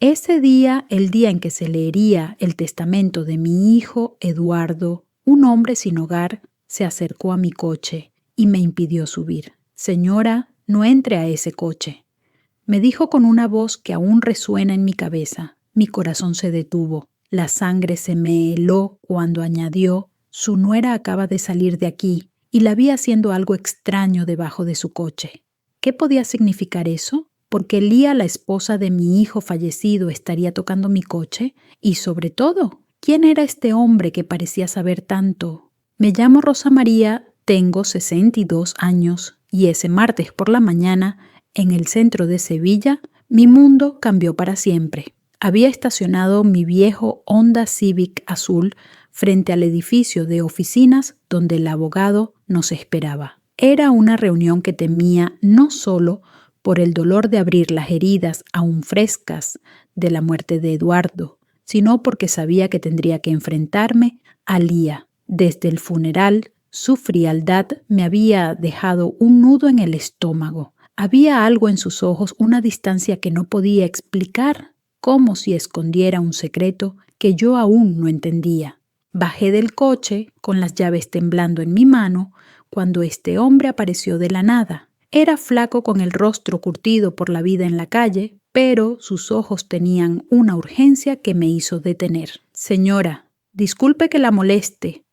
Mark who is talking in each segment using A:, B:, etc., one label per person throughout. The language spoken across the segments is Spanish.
A: Ese día, el día en que se leería el testamento de mi hijo Eduardo, un hombre sin hogar se acercó a mi coche y me impidió subir. Señora, no entre a ese coche. Me dijo con una voz que aún resuena en mi cabeza. Mi corazón se detuvo. La sangre se me heló cuando añadió: su nuera acaba de salir de aquí y la vi haciendo algo extraño debajo de su coche. ¿Qué podía significar eso? ¿Porque Lía, la esposa de mi hijo fallecido, estaría tocando mi coche? Y sobre todo, ¿quién era este hombre que parecía saber tanto? Me llamo Rosa María, tengo 62 años y ese martes por la mañana, en el centro de Sevilla, mi mundo cambió para siempre. Había estacionado mi viejo Honda Civic azul frente al edificio de oficinas donde el abogado nos esperaba. Era una reunión que temía no solo por el dolor de abrir las heridas aún frescas de la muerte de Eduardo, sino porque sabía que tendría que enfrentarme a Lía. Desde el funeral, su frialdad me había dejado un nudo en el estómago. Había algo en sus ojos, una distancia que no podía explicar, como si escondiera un secreto que yo aún no entendía. Bajé del coche con las llaves temblando en mi mano cuando este hombre apareció de la nada. Era flaco con el rostro curtido por la vida en la calle, pero sus ojos tenían una urgencia que me hizo detener. Señora, disculpe que la moleste,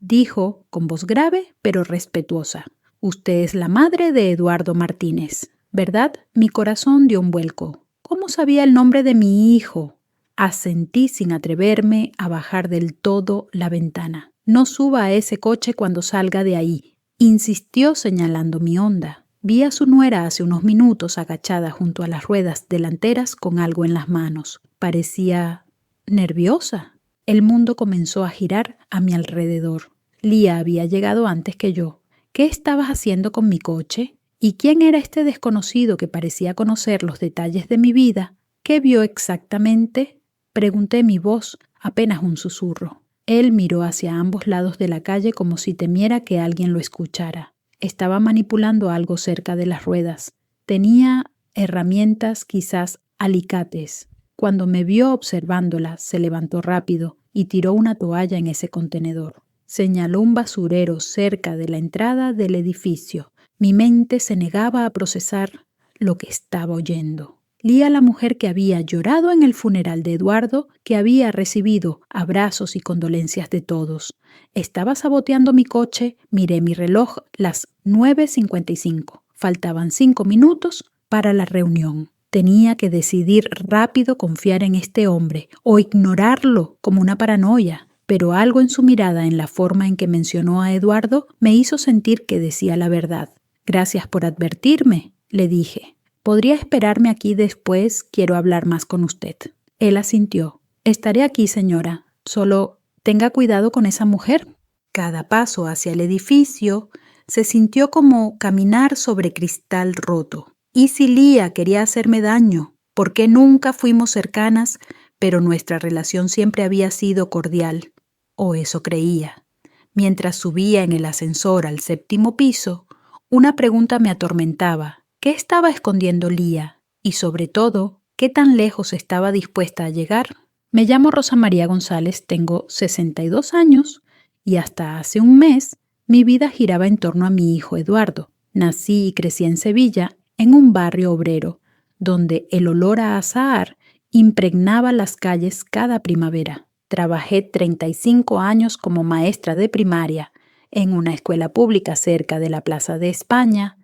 A: dijo con voz grave pero respetuosa. Usted es la madre de Eduardo Martínez, ¿verdad? Mi corazón dio un vuelco. ¿Cómo sabía el nombre de mi hijo? Asentí sin atreverme a bajar del todo la ventana. No suba a ese coche cuando salga de ahí, insistió señalando mi Honda. Vi a su nuera hace unos minutos agachada junto a las ruedas delanteras con algo en las manos. Parecía nerviosa. El mundo comenzó a girar a mi alrededor. Lía había llegado antes que yo. ¿Qué estabas haciendo con mi coche? ¿Y quién era este desconocido que parecía conocer los detalles de mi vida? ¿Qué vio exactamente? Pregunté, mi voz apenas un susurro. Él miró hacia ambos lados de la calle como si temiera que alguien lo escuchara. Estaba manipulando algo cerca de las ruedas. Tenía herramientas, quizás alicates. Cuando me vio observándola, se levantó rápido y tiró una toalla en ese contenedor. Señaló un basurero cerca de la entrada del edificio. Mi mente se negaba a procesar lo que estaba oyendo. Lía, la mujer que había llorado en el funeral de Eduardo, que había recibido abrazos y condolencias de todos. Estaba saboteando mi coche, miré mi reloj, las 9:55. Faltaban 5 minutos para la reunión. Tenía que decidir rápido confiar en este hombre o ignorarlo como una paranoia. Pero algo en su mirada, en la forma en que mencionó a Eduardo, me hizo sentir que decía la verdad. Gracias por advertirme, le dije. ¿Podría esperarme aquí después? Quiero hablar más con usted. Él asintió. Estaré aquí, señora. Solo tenga cuidado con esa mujer. Cada paso hacia el edificio se sintió como caminar sobre cristal roto. ¿Y si Lía quería hacerme daño? ¿Por qué nunca fuimos cercanas, pero nuestra relación siempre había sido cordial? O eso creía. Mientras subía en el ascensor al 7º piso, una pregunta me atormentaba. ¿Qué estaba escondiendo Lía? Y sobre todo, ¿qué tan lejos estaba dispuesta a llegar? Me llamo Rosa María González, tengo 62 años y hasta hace un mes mi vida giraba en torno a mi hijo Eduardo. Nací y crecí en Sevilla, en un barrio obrero, donde el olor a azahar impregnaba las calles cada primavera. Trabajé 35 años como maestra de primaria en una escuela pública cerca de la Plaza de España,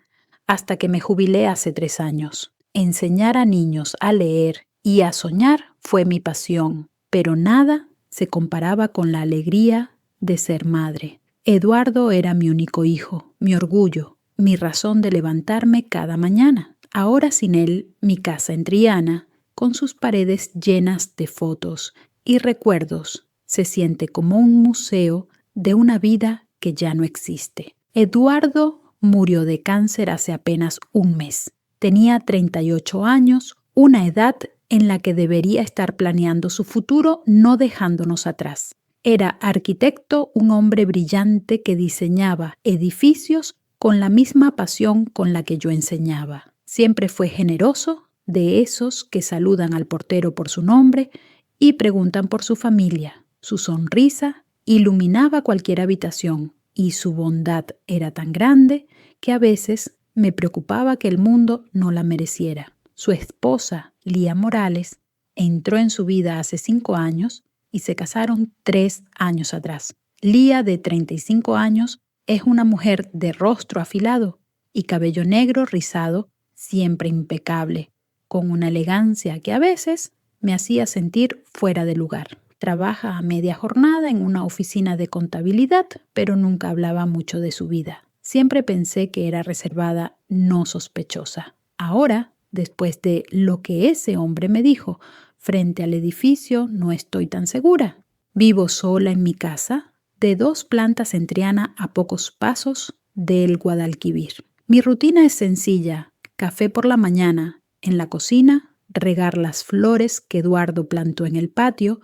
A: hasta que me jubilé hace 3 años. Enseñar a niños a leer y a soñar fue mi pasión, pero nada se comparaba con la alegría de ser madre. Eduardo era mi único hijo, mi orgullo, mi razón de levantarme cada mañana. Ahora sin él, mi casa en Triana, con sus paredes llenas de fotos y recuerdos, se siente como un museo de una vida que ya no existe. Eduardo murió de cáncer hace apenas un mes. Tenía 38 años, una edad en la que debería estar planeando su futuro, no dejándonos atrás. Era arquitecto, un hombre brillante que diseñaba edificios con la misma pasión con la que yo enseñaba. Siempre fue generoso, de esos que saludan al portero por su nombre y preguntan por su familia. Su sonrisa iluminaba cualquier habitación y su bondad era tan grande que a veces me preocupaba que el mundo no la mereciera. Su esposa, Lía Morales, entró en su vida hace 5 años y se casaron 3 años atrás. Lía, de 35 años, es una mujer de rostro afilado y cabello negro rizado, siempre impecable, con una elegancia que a veces me hacía sentir fuera de lugar. Trabaja a media jornada en una oficina de contabilidad, pero nunca hablaba mucho de su vida. Siempre pensé que era reservada, no sospechosa. Ahora, después de lo que ese hombre me dijo frente al edificio, no estoy tan segura. Vivo sola en mi casa, de 2 plantas en Triana, a pocos pasos del Guadalquivir. Mi rutina es sencilla: café por la mañana, en la cocina, regar las flores que Eduardo plantó en el patio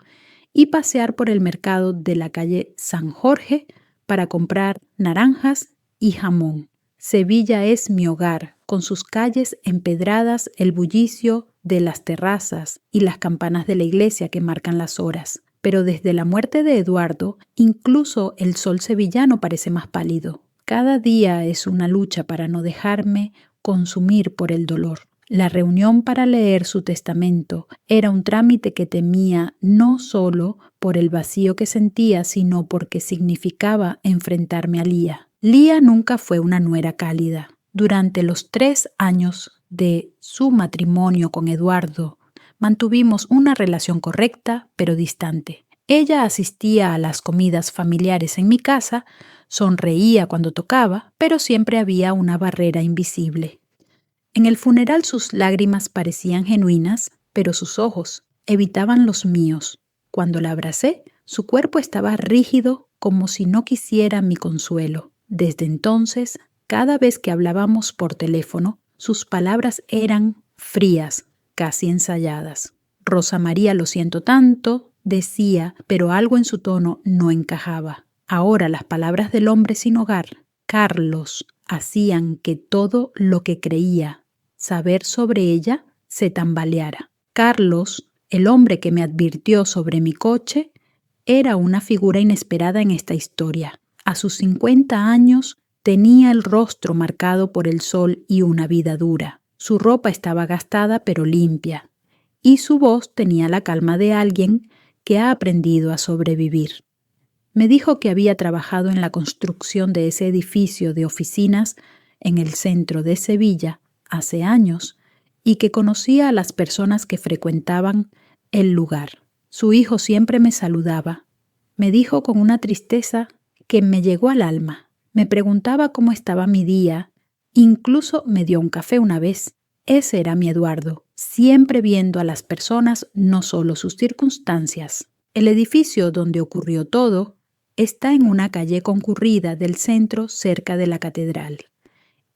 A: y pasear por el mercado de la calle San Jorge para comprar naranjas y jamón. Sevilla es mi hogar, con sus calles empedradas, el bullicio de las terrazas y las campanas de la iglesia que marcan las horas. Pero desde la muerte de Eduardo, incluso el sol sevillano parece más pálido. Cada día es una lucha para no dejarme consumir por el dolor. La reunión para leer su testamento era un trámite que temía no solo por el vacío que sentía, sino porque significaba enfrentarme a Lía. Lía nunca fue una nuera cálida. Durante los 3 años de su matrimonio con Eduardo, mantuvimos una relación correcta, pero distante. Ella asistía a las comidas familiares en mi casa, sonreía cuando tocaba, pero siempre había una barrera invisible. En el funeral sus lágrimas parecían genuinas, pero sus ojos evitaban los míos. Cuando la abracé, su cuerpo estaba rígido, como si no quisiera mi consuelo. Desde entonces, cada vez que hablábamos por teléfono, sus palabras eran frías, casi ensayadas. Rosa María, lo siento tanto, decía, pero algo en su tono no encajaba. Ahora las palabras del hombre sin hogar, Carlos, hacían que todo lo que creía saber sobre ella se tambaleara. Carlos, el hombre que me advirtió sobre mi coche, era una figura inesperada en esta historia. A sus 50 años tenía el rostro marcado por el sol y una vida dura. Su ropa estaba gastada pero limpia, y su voz tenía la calma de alguien que ha aprendido a sobrevivir. Me dijo que había trabajado en la construcción de ese edificio de oficinas en el centro de Sevilla hace años y que conocía a las personas que frecuentaban el lugar. Su hijo siempre me saludaba. Me dijo con una tristeza que me llegó al alma. Me preguntaba cómo estaba mi día. Incluso me dio un café una vez. Ese era mi Eduardo, siempre viendo a las personas, no solo sus circunstancias. El edificio donde ocurrió todo está en una calle concurrida del centro cerca de la catedral.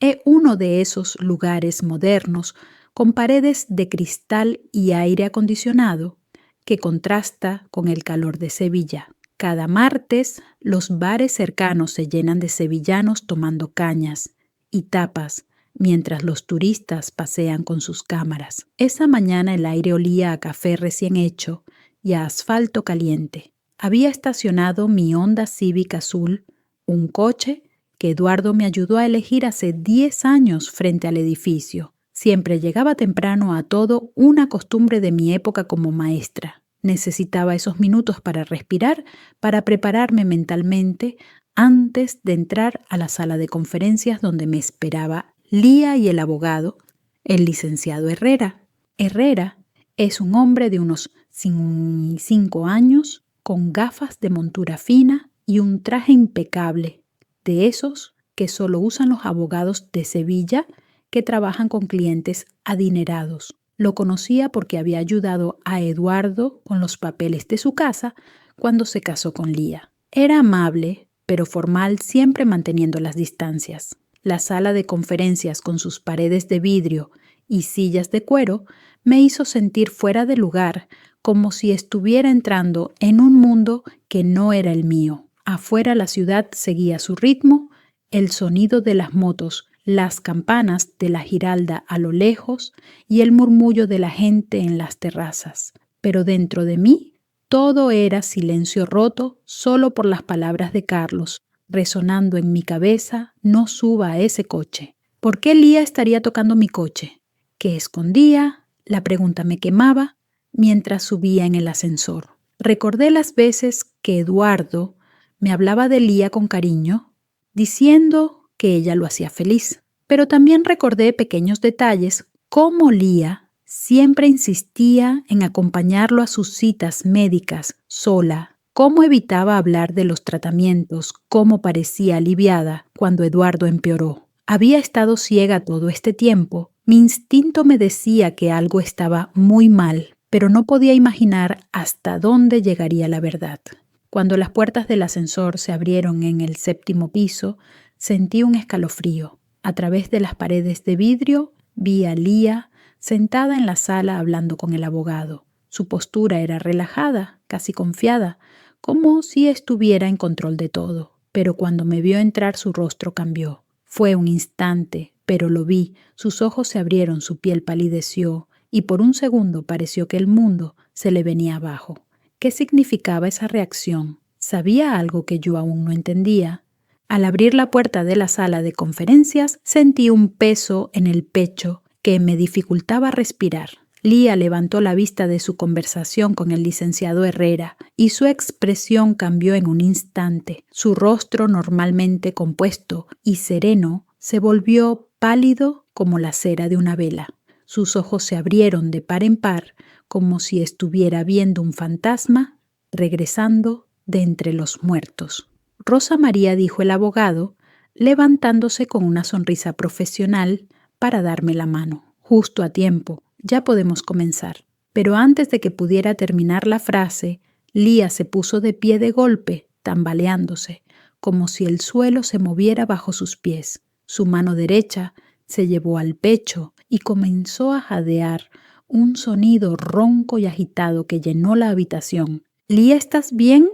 A: Es uno de esos lugares modernos con paredes de cristal y aire acondicionado que contrasta con el calor de Sevilla. Cada martes, los bares cercanos se llenan de sevillanos tomando cañas y tapas mientras los turistas pasean con sus cámaras. Esa mañana el aire olía a café recién hecho y a asfalto caliente. Había estacionado mi Honda Civic azul, un coche que Eduardo me ayudó a elegir hace 10 años frente al edificio. Siempre llegaba temprano a todo, una costumbre de mi época como maestra. Necesitaba esos minutos para respirar, para prepararme mentalmente antes de entrar a la sala de conferencias donde me esperaba Lía y el abogado, el licenciado Herrera. Herrera es un hombre de unos 5 años, con gafas de montura fina y un traje impecable, de esos que solo usan los abogados de Sevilla que trabajan con clientes adinerados. Lo conocía porque había ayudado a Eduardo con los papeles de su casa cuando se casó con Lía. Era amable, pero formal, siempre manteniendo las distancias. La sala de conferencias, con sus paredes de vidrio y sillas de cuero, me hizo sentir fuera de lugar, como si estuviera entrando en un mundo que no era el mío. Afuera la ciudad seguía su ritmo, el sonido de las motos las campanas de la Giralda a lo lejos y el murmullo de la gente en las terrazas. Pero dentro de mí todo era silencio roto solo por las palabras de Carlos, resonando en mi cabeza: no suba a ese coche. ¿Por qué Lía estaría tocando mi coche? ¿Qué escondía? La pregunta me quemaba mientras subía en el ascensor. Recordé las veces que Eduardo me hablaba de Lía con cariño, diciendo que ella lo hacía feliz. Pero también recordé pequeños detalles, como Lía siempre insistía en acompañarlo a sus citas médicas sola, cómo evitaba hablar de los tratamientos, cómo parecía aliviada cuando Eduardo empeoró. Había estado ciega todo este tiempo. Mi instinto me decía que algo estaba muy mal, pero no podía imaginar hasta dónde llegaría la verdad. Cuando las puertas del ascensor se abrieron en el 7º piso, sentí un escalofrío. A través de las paredes de vidrio vi a Lía sentada en la sala hablando con el abogado. Su postura era relajada, casi confiada, como si estuviera en control de todo. Pero cuando me vio entrar, su rostro cambió. Fue un instante, pero lo vi. Sus ojos se abrieron, su piel palideció y por un segundo pareció que el mundo se le venía abajo. ¿Qué significaba esa reacción? ¿Sabía algo que yo aún no entendía? Al abrir la puerta de la sala de conferencias, sentí un peso en el pecho que me dificultaba respirar. Lía levantó la vista de su conversación con el licenciado Herrera y su expresión cambió en un instante. Su rostro, normalmente compuesto y sereno, se volvió pálido como la cera de una vela. Sus ojos se abrieron de par en par, como si estuviera viendo un fantasma regresando de entre los muertos. Rosa María, dijo el abogado, levantándose con una sonrisa profesional para darme la mano. Justo a tiempo, ya podemos comenzar. Pero antes de que pudiera terminar la frase, Lía se puso de pie de golpe, tambaleándose, como si el suelo se moviera bajo sus pies. Su mano derecha se llevó al pecho y comenzó a jadear un sonido ronco y agitado que llenó la habitación. «Lía, ¿estás bien?»,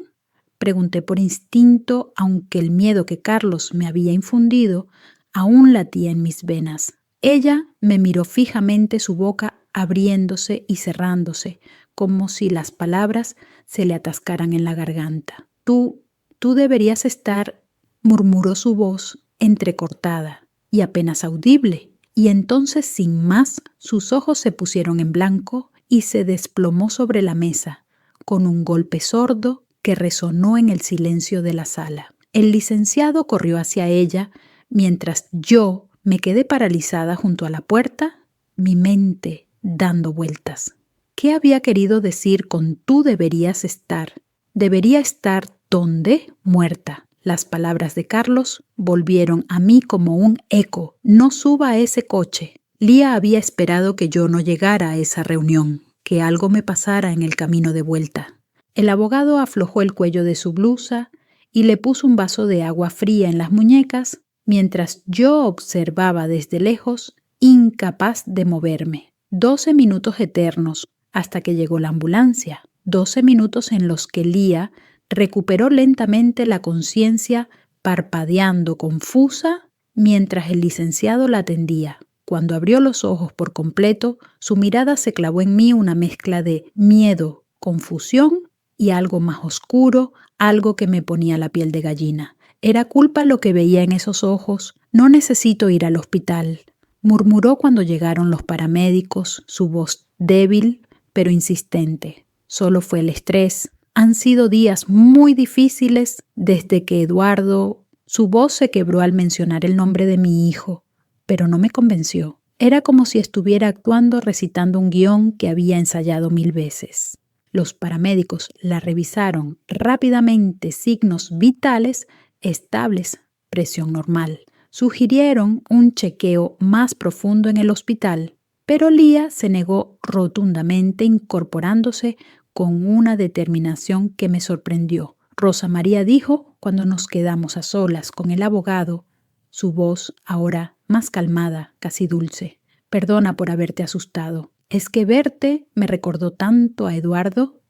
A: pregunté por instinto, aunque el miedo que Carlos me había infundido aún latía en mis venas. Ella me miró fijamente, su boca abriéndose y cerrándose, como si las palabras se le atascaran en la garganta. Tú deberías estar», murmuró su voz entrecortada y apenas audible, y entonces, sin más, sus ojos se pusieron en blanco y se desplomó sobre la mesa, con un golpe sordo que resonó en el silencio de la sala. El licenciado corrió hacia ella, mientras yo me quedé paralizada junto a la puerta, mi mente dando vueltas. ¿Qué había querido decir con «tú deberías estar»? ¿Debería estar dónde? Muerta. Las palabras de Carlos volvieron a mí como un eco. «No suba a ese coche». Lía había esperado que yo no llegara a esa reunión, que algo me pasara en el camino de vuelta. El abogado aflojó el cuello de su blusa y le puso un vaso de agua fría en las muñecas, mientras yo observaba desde lejos, incapaz de moverme. 12 minutos eternos hasta que llegó la ambulancia. 12 minutos en los que Lía recuperó lentamente la conciencia, parpadeando confusa mientras el licenciado la atendía. Cuando abrió los ojos por completo, su mirada se clavó en mí, una mezcla de miedo, confusión y algo más oscuro, algo que me ponía la piel de gallina. Era culpa lo que veía en esos ojos. «No necesito ir al hospital», murmuró cuando llegaron los paramédicos, su voz débil pero insistente. «Solo fue el estrés. Han sido días muy difíciles desde que Eduardo...». Su voz se quebró al mencionar el nombre de mi hijo, pero no me convenció. Era como si estuviera actuando, recitando un guión que había ensayado 1000 veces. Los paramédicos la revisaron rápidamente, signos vitales estables, presión normal. Sugirieron un chequeo más profundo en el hospital, pero Lía se negó rotundamente, incorporándose con una determinación que me sorprendió. Rosa María dijo cuando nos quedamos a solas con el abogado, su voz ahora más calmada, casi dulce: «Perdona por haberte asustado. Es que verte me recordó tanto a Eduardo.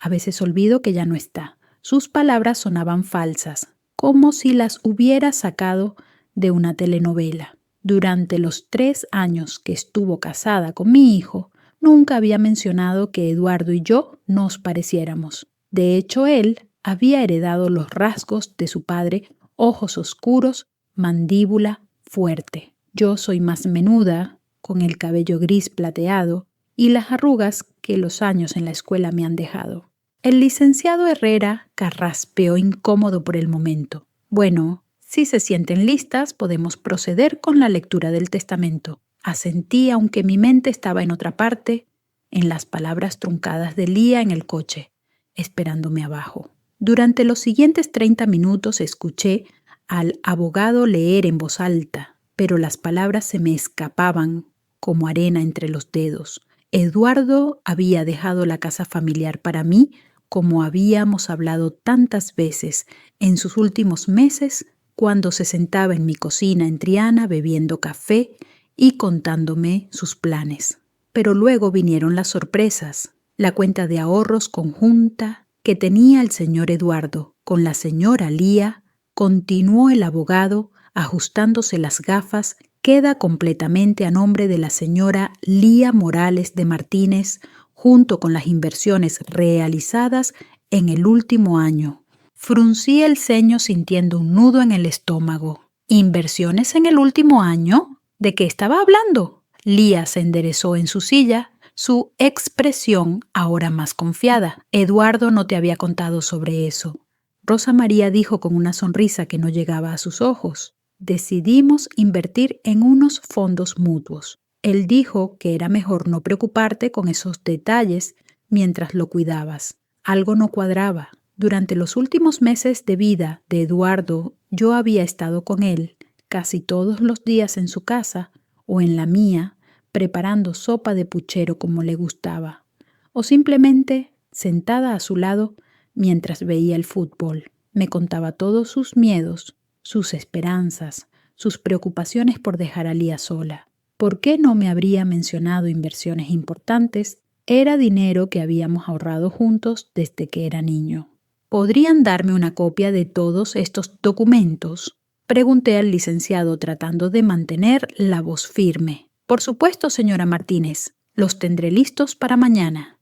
A: A veces olvido que ya no está». Sus palabras sonaban falsas, como si las hubiera sacado de una telenovela. Durante los 3 años que estuvo casada con mi hijo, nunca había mencionado que Eduardo y yo nos pareciéramos. De hecho, él había heredado los rasgos de su padre: ojos oscuros, mandíbula fuerte. Yo soy más menuda, con el cabello gris plateado y las arrugas que los años en la escuela me han dejado. El licenciado Herrera carraspeó incómodo por el momento. Bueno, si se sienten listas, podemos proceder con la lectura del testamento. Asentí, aunque mi mente estaba en otra parte, en las palabras truncadas de Lía en el coche, esperándome abajo. Durante los siguientes 30 minutos escuché al abogado leer en voz alta, pero las palabras se me escapaban como arena entre los dedos. Eduardo había dejado la casa familiar para mí, como habíamos hablado tantas veces en sus últimos meses, cuando se sentaba en mi cocina en Triana bebiendo café y contándome sus planes. Pero luego vinieron las sorpresas. La cuenta de ahorros conjunta que tenía el señor Eduardo con la señora Lía, continuó el abogado ajustándose las gafas, queda completamente a nombre de la señora Lía Morales de Martínez, junto con las inversiones realizadas en el último año. Fruncí el ceño sintiendo un nudo en el estómago. ¿Inversiones en el último año? ¿De qué estaba hablando? Lía se enderezó en su silla, su expresión ahora más confiada. Eduardo no te había contado sobre eso. Rosa María dijo con una sonrisa que no llegaba a sus ojos. Decidimos invertir en unos fondos mutuos. Él dijo que era mejor no preocuparte con esos detalles mientras lo cuidabas. Algo no cuadraba. Durante los últimos meses de vida de Eduardo, yo había estado con él casi todos los días en su casa o en la mía, preparando sopa de puchero como le gustaba, o simplemente sentada a su lado mientras veía el fútbol. Me contaba todos sus miedos, sus esperanzas, sus preocupaciones por dejar a Lía sola. ¿Por qué no me habría mencionado inversiones importantes? Era dinero que habíamos ahorrado juntos desde que era niño. ¿Podrían darme una copia de todos estos documentos?, pregunté al licenciado tratando de mantener la voz firme. Por supuesto, señora Martínez. Los tendré listos para mañana.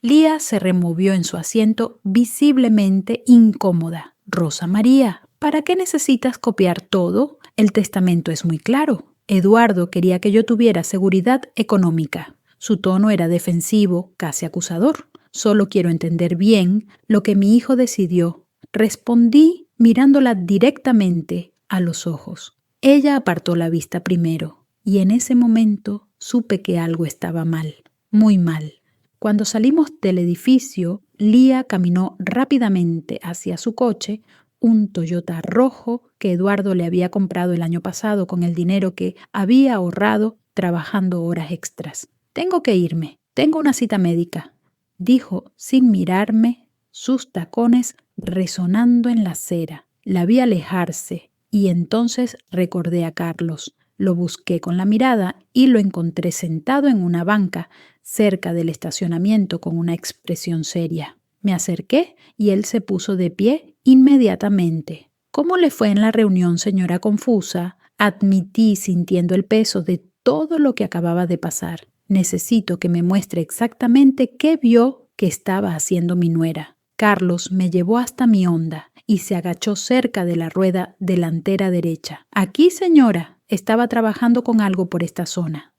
A: Lía se removió en su asiento visiblemente incómoda. Rosa María, ¿para qué necesitas copiar todo? El testamento es muy claro. Eduardo quería que yo tuviera seguridad económica. Su tono era defensivo, casi acusador. Solo quiero entender bien lo que mi hijo decidió. Respondí mirándola directamente a los ojos. Ella apartó la vista primero y en ese momento supe que algo estaba mal, muy mal. Cuando salimos del edificio, Lía caminó rápidamente hacia su coche, un Toyota rojo que Eduardo le había comprado el año pasado con el dinero que había ahorrado trabajando horas extras. Tengo que irme, tengo una cita médica, dijo sin mirarme, sus tacones resonando en la acera. La vi alejarse y entonces recordé a Carlos. Lo busqué con la mirada y lo encontré sentado en una banca cerca del estacionamiento con una expresión seria. Me acerqué y él se puso de pie inmediatamente. ¿Cómo le fue en la reunión, señora confusa? Admití sintiendo el peso de todo lo que acababa de pasar. Necesito que me muestre exactamente qué vio que estaba haciendo mi nuera. Carlos me llevó hasta mi Honda y se agachó cerca de la rueda delantera derecha. Aquí, señora, estaba trabajando con algo por esta zona.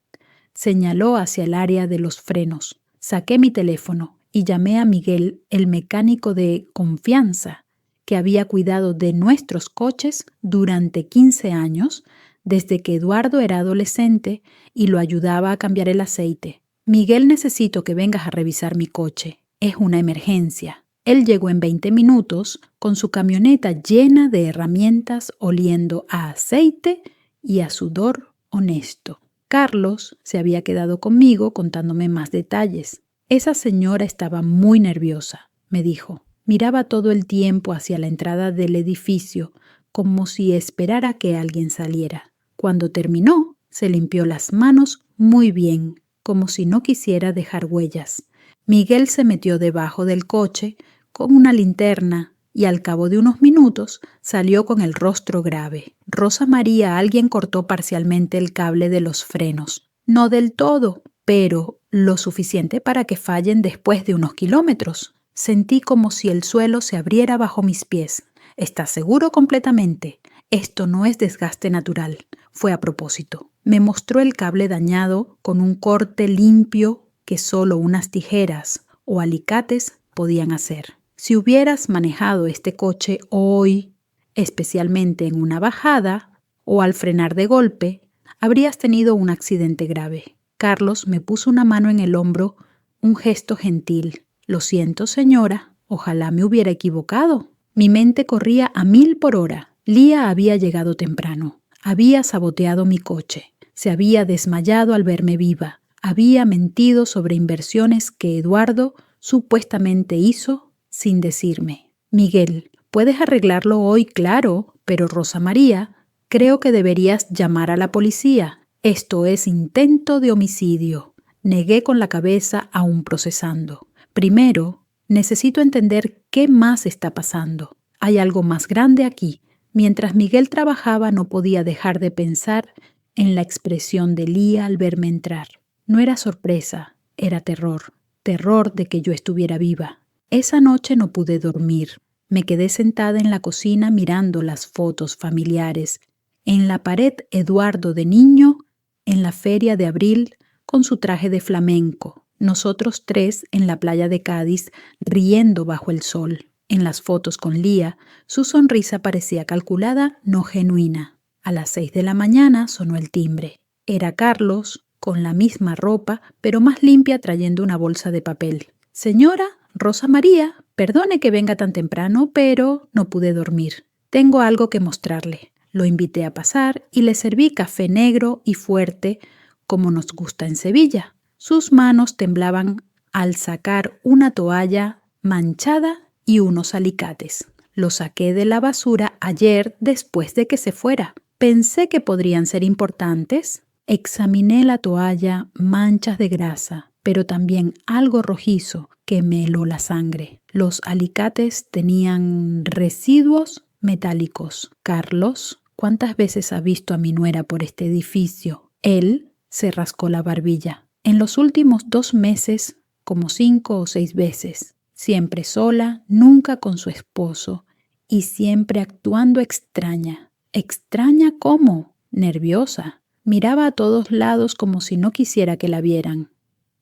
A: Señaló hacia el área de los frenos. Saqué mi teléfono y llamé a Miguel, el mecánico de confianza, que había cuidado de nuestros coches durante 15 años, desde que Eduardo era adolescente y lo ayudaba a cambiar el aceite. Miguel, necesito que vengas a revisar mi coche. Es una emergencia. Él llegó en 20 minutos con su camioneta llena de herramientas oliendo a aceite y a sudor honesto. Carlos se había quedado conmigo contándome más detalles. Esa señora estaba muy nerviosa, me dijo. Miraba todo el tiempo hacia la entrada del edificio como si esperara que alguien saliera. Cuando terminó, se limpió las manos muy bien, como si no quisiera dejar huellas. Miguel se metió debajo del coche con una linterna y al cabo de unos minutos salió con el rostro grave. Rosa María, alguien cortó parcialmente el cable de los frenos. No del todo, pero lo suficiente para que fallen después de unos kilómetros. Sentí como si el suelo se abriera bajo mis pies. ¿Estás seguro completamente? Esto no es desgaste natural. Fue a propósito. Me mostró el cable dañado con un corte limpio que solo unas tijeras o alicates podían hacer. Si hubieras manejado este coche hoy, especialmente en una bajada o al frenar de golpe, habrías tenido un accidente grave. Carlos me puso una mano en el hombro, un gesto gentil. Lo siento, señora, ojalá me hubiera equivocado. Mi mente corría a 1000 por hora. Lía había llegado temprano. Había saboteado mi coche. Se había desmayado al verme viva. Había mentido sobre inversiones que Eduardo supuestamente hizo sin decirme. Miguel, puedes arreglarlo hoy, claro, pero Rosa María, creo que deberías llamar a la policía. Esto es intento de homicidio. Negué con la cabeza aún procesando. Primero, necesito entender qué más está pasando. Hay algo más grande aquí. Mientras Miguel trabajaba no podía dejar de pensar en la expresión de Lía al verme entrar. No era sorpresa, era terror. Terror de que yo estuviera viva. Esa noche no pude dormir. Me quedé sentada en la cocina mirando las fotos familiares. En la pared, Eduardo de niño, en la feria de abril, con su traje de flamenco. Nosotros tres en la playa de Cádiz, riendo bajo el sol. En las fotos con Lía, su sonrisa parecía calculada, no genuina. A las 6 de la mañana sonó el timbre. Era Carlos, con la misma ropa, pero más limpia, trayendo una bolsa de papel. Señora, Rosa María, perdone que venga tan temprano, pero no pude dormir. Tengo algo que mostrarle. Lo invité a pasar y le serví café negro y fuerte, como nos gusta en Sevilla. Sus manos temblaban al sacar una toalla manchada y unos alicates. Lo saqué de la basura ayer después de que se fuera. Pensé que podrían ser importantes. Examiné la toalla, manchas de grasa, pero también algo rojizo que me heló la sangre. Los alicates tenían residuos metálicos. Carlos, ¿cuántas veces ha visto a mi nuera por este edificio? Él se rascó la barbilla. En los últimos 2 meses, como 5 o 6 veces. Siempre sola, nunca con su esposo y siempre actuando extraña. ¿Extraña cómo? Nerviosa. Miraba a todos lados como si no quisiera que la vieran.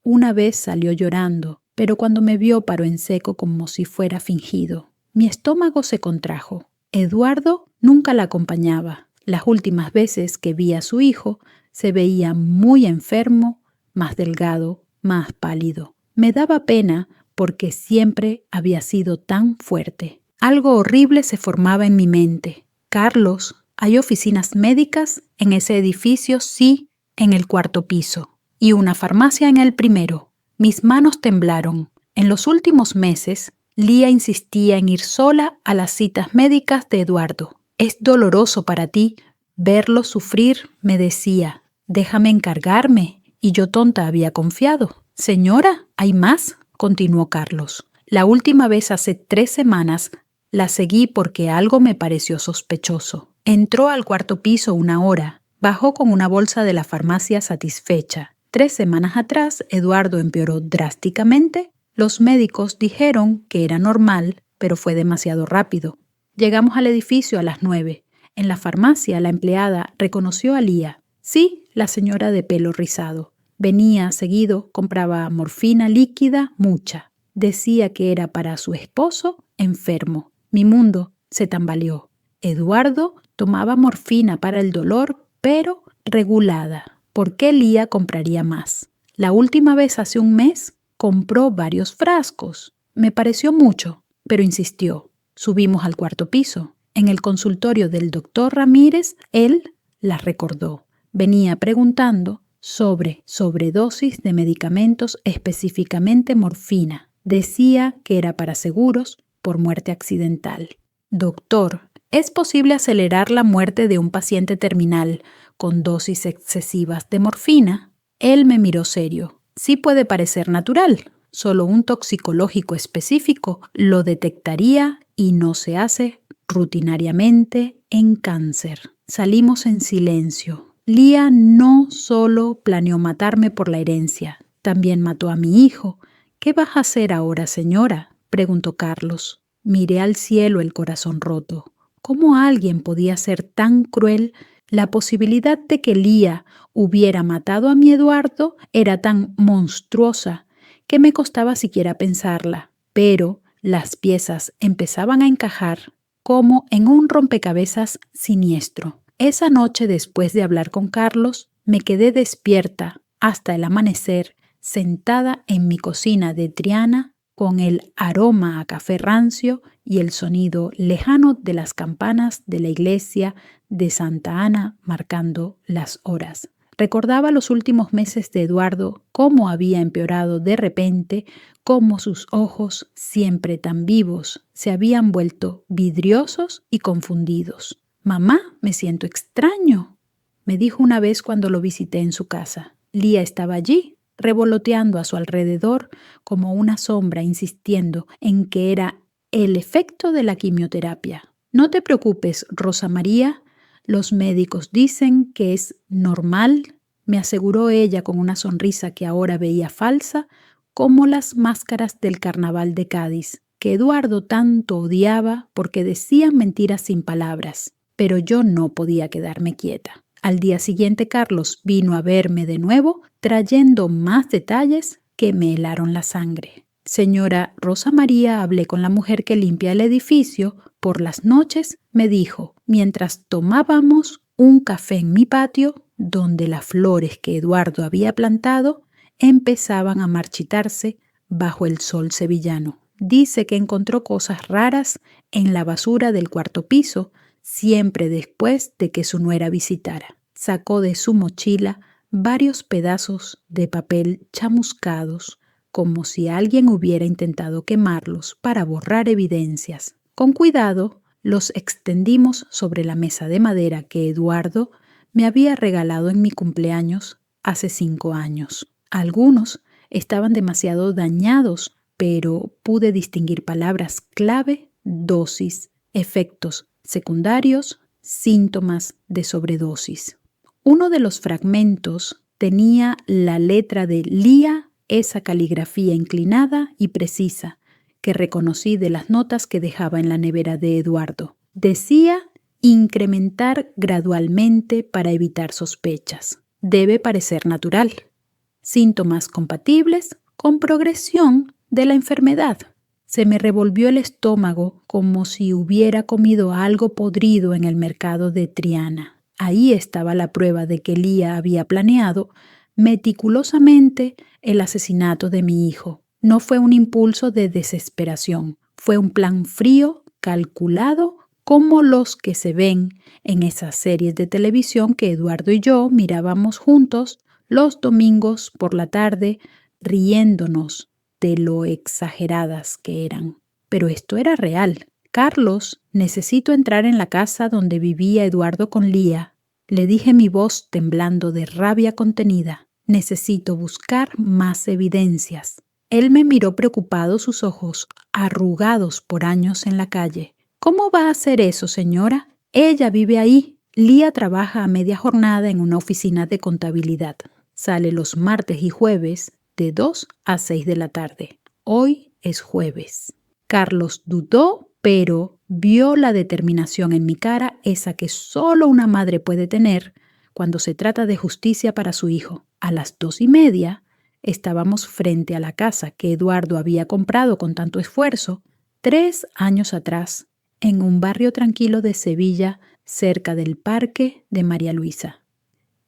A: Una vez salió llorando, pero cuando me vio paró en seco como si fuera fingido. Mi estómago se contrajo. Eduardo nunca la acompañaba. Las últimas veces que vi a su hijo, se veía muy enfermo, más delgado, más pálido. Me daba pena porque siempre había sido tan fuerte. Algo horrible se formaba en mi mente. Carlos, hay oficinas médicas en ese edificio, sí, en el 4º piso, y una farmacia en el 1º. Mis manos temblaron. En los últimos meses, Lía insistía en ir sola a las citas médicas de Eduardo. Es doloroso para ti verlo sufrir, me decía. Déjame encargarme. Y yo tonta había confiado. Señora, ¿hay más?, continuó Carlos. La última vez hace 3 semanas la seguí porque algo me pareció sospechoso. Entró al 4º piso 1 hora. Bajó con una bolsa de la farmacia satisfecha. 3 semanas atrás, Eduardo empeoró drásticamente. Los médicos dijeron que era normal, pero fue demasiado rápido. Llegamos al edificio a las 9. En la farmacia, la empleada reconoció a Lía. Sí, la señora de pelo rizado. Venía seguido, compraba morfina líquida, mucha. Decía que era para su esposo enfermo. Mi mundo se tambaleó. Eduardo tomaba morfina para el dolor, pero regulada. ¿Por qué Lía compraría más? La última vez hace 1 mes compró varios frascos. Me pareció mucho, pero insistió. Subimos al 4º piso. En el consultorio del doctor Ramírez, él la recordó. Venía preguntando sobre sobredosis de medicamentos, específicamente morfina. Decía que era para seguros por muerte accidental. Doctor, ¿es posible acelerar la muerte de un paciente terminal con dosis excesivas de morfina? Él me miró serio. Sí puede parecer natural. Solo un toxicológico específico lo detectaría y no se hace rutinariamente en cáncer. Salimos en silencio. Lía no solo planeó matarme por la herencia, también mató a mi hijo. ¿Qué vas a hacer ahora, señora?, preguntó Carlos. Miré al cielo, el corazón roto. ¿Cómo alguien podía ser tan cruel? La posibilidad de que Lía hubiera matado a mi Eduardo era tan monstruosa que me costaba siquiera pensarla, pero las piezas empezaban a encajar como en un rompecabezas siniestro. Esa noche, después de hablar con Carlos, me quedé despierta hasta el amanecer, sentada en mi cocina de Triana, con el aroma a café rancio y el sonido lejano de las campanas de la iglesia de Santa Ana marcando las horas. Recordaba los últimos meses de Eduardo, cómo había empeorado de repente, cómo sus ojos, siempre tan vivos, se habían vuelto vidriosos y confundidos. «Mamá, me siento extraño», me dijo una vez cuando lo visité en su casa. Lía estaba allí, revoloteando a su alrededor como una sombra, insistiendo en que era el efecto de la quimioterapia. «No te preocupes, Rosa María, los médicos dicen que es normal», me aseguró ella con una sonrisa que ahora veía falsa, como las máscaras del carnaval de Cádiz, que Eduardo tanto odiaba porque decían mentiras sin palabras. Pero yo no podía quedarme quieta. Al día siguiente Carlos vino a verme de nuevo, trayendo más detalles que me helaron la sangre. «Señora Rosa María, hablé con la mujer que limpia el edificio por las noches», me dijo, mientras tomábamos un café en mi patio, donde las flores que Eduardo había plantado empezaban a marchitarse bajo el sol sevillano. «Dice que encontró cosas raras en la basura del cuarto piso, siempre después de que su nuera visitara. Sacó de su mochila varios pedazos de papel chamuscados, como si alguien hubiera intentado quemarlos para borrar evidencias. Con cuidado, los extendimos sobre la mesa de madera que Eduardo me había regalado en mi cumpleaños hace 5 años. Algunos estaban demasiado dañados, pero pude distinguir palabras clave, dosis, efectos secundarios, síntomas de sobredosis. Uno de los fragmentos tenía la letra de Lía, esa caligrafía inclinada y precisa que reconocí de las notas que dejaba en la nevera de Eduardo. Decía incrementar gradualmente para evitar sospechas. Debe parecer natural. Síntomas compatibles con progresión de la enfermedad. Se me revolvió el estómago como si hubiera comido algo podrido en el mercado de Triana. Ahí estaba la prueba de que Lía había planeado meticulosamente el asesinato de mi hijo. No fue un impulso de desesperación, fue un plan frío, calculado, como los que se ven en esas series de televisión que Eduardo y yo mirábamos juntos los domingos por la tarde, riéndonos de lo exageradas que eran. Pero esto era real. «Carlos, necesito entrar en la casa donde vivía Eduardo con Lía», le dije, mi voz temblando de rabia contenida. «Necesito buscar más evidencias». Él me miró preocupado, sus ojos arrugados por años en la calle. «¿Cómo va a hacer eso, señora? Ella vive ahí». Lía trabaja a media jornada en una oficina de contabilidad. Sale los martes y jueves de 2 a 6 de la tarde. Hoy es jueves. Carlos dudó, pero vio la determinación en mi cara, esa que solo una madre puede tener cuando se trata de justicia para su hijo. A las 2:30 estábamos frente a la casa que Eduardo había comprado con tanto esfuerzo 3 años atrás, en un barrio tranquilo de Sevilla, cerca del Parque de María Luisa.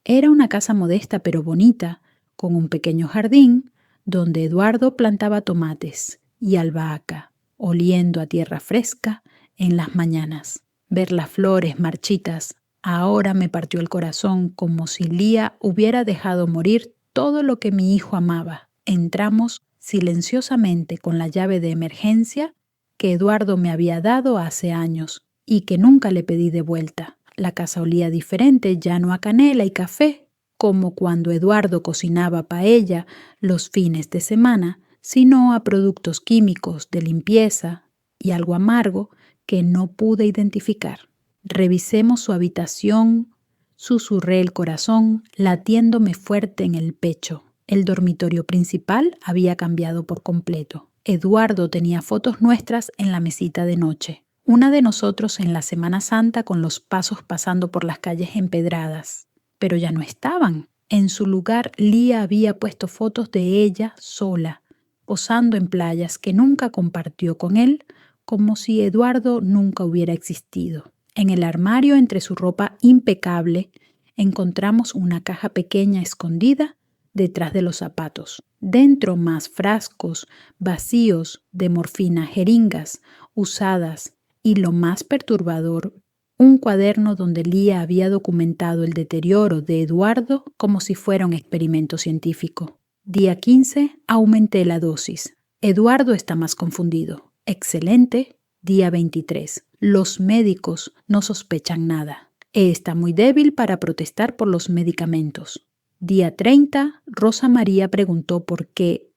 A: Era una casa modesta pero bonita, con un pequeño jardín donde Eduardo plantaba tomates y albahaca, oliendo a tierra fresca en las mañanas. Ver las flores marchitas ahora me partió el corazón, como si Lía hubiera dejado morir todo lo que mi hijo amaba. Entramos silenciosamente con la llave de emergencia que Eduardo me había dado hace años y que nunca le pedí de vuelta. La casa olía diferente, ya no a canela y café, como cuando Eduardo cocinaba paella los fines de semana, sino a productos químicos de limpieza y algo amargo que no pude identificar. Revisemos su habitación, susurré el corazón, latiéndome fuerte en el pecho. El dormitorio principal había cambiado por completo. Eduardo tenía fotos nuestras en la mesita de noche. Una de nosotros en la Semana Santa con los pasos pasando por las calles empedradas. Pero ya no estaban. En su lugar, Lía había puesto fotos de ella sola, posando en playas que nunca compartió con él, como si Eduardo nunca hubiera existido. En el armario, entre su ropa impecable, encontramos una caja pequeña escondida detrás de los zapatos. Dentro más frascos vacíos de morfina, jeringas usadas y, lo más perturbador, un cuaderno donde Lía había documentado el deterioro de Eduardo como si fuera un experimento científico. Día 15, aumenté la dosis. Eduardo está más confundido. Excelente. Día 23. Los médicos no sospechan nada. Está muy débil para protestar por los medicamentos. Día 30, Rosa María preguntó por qué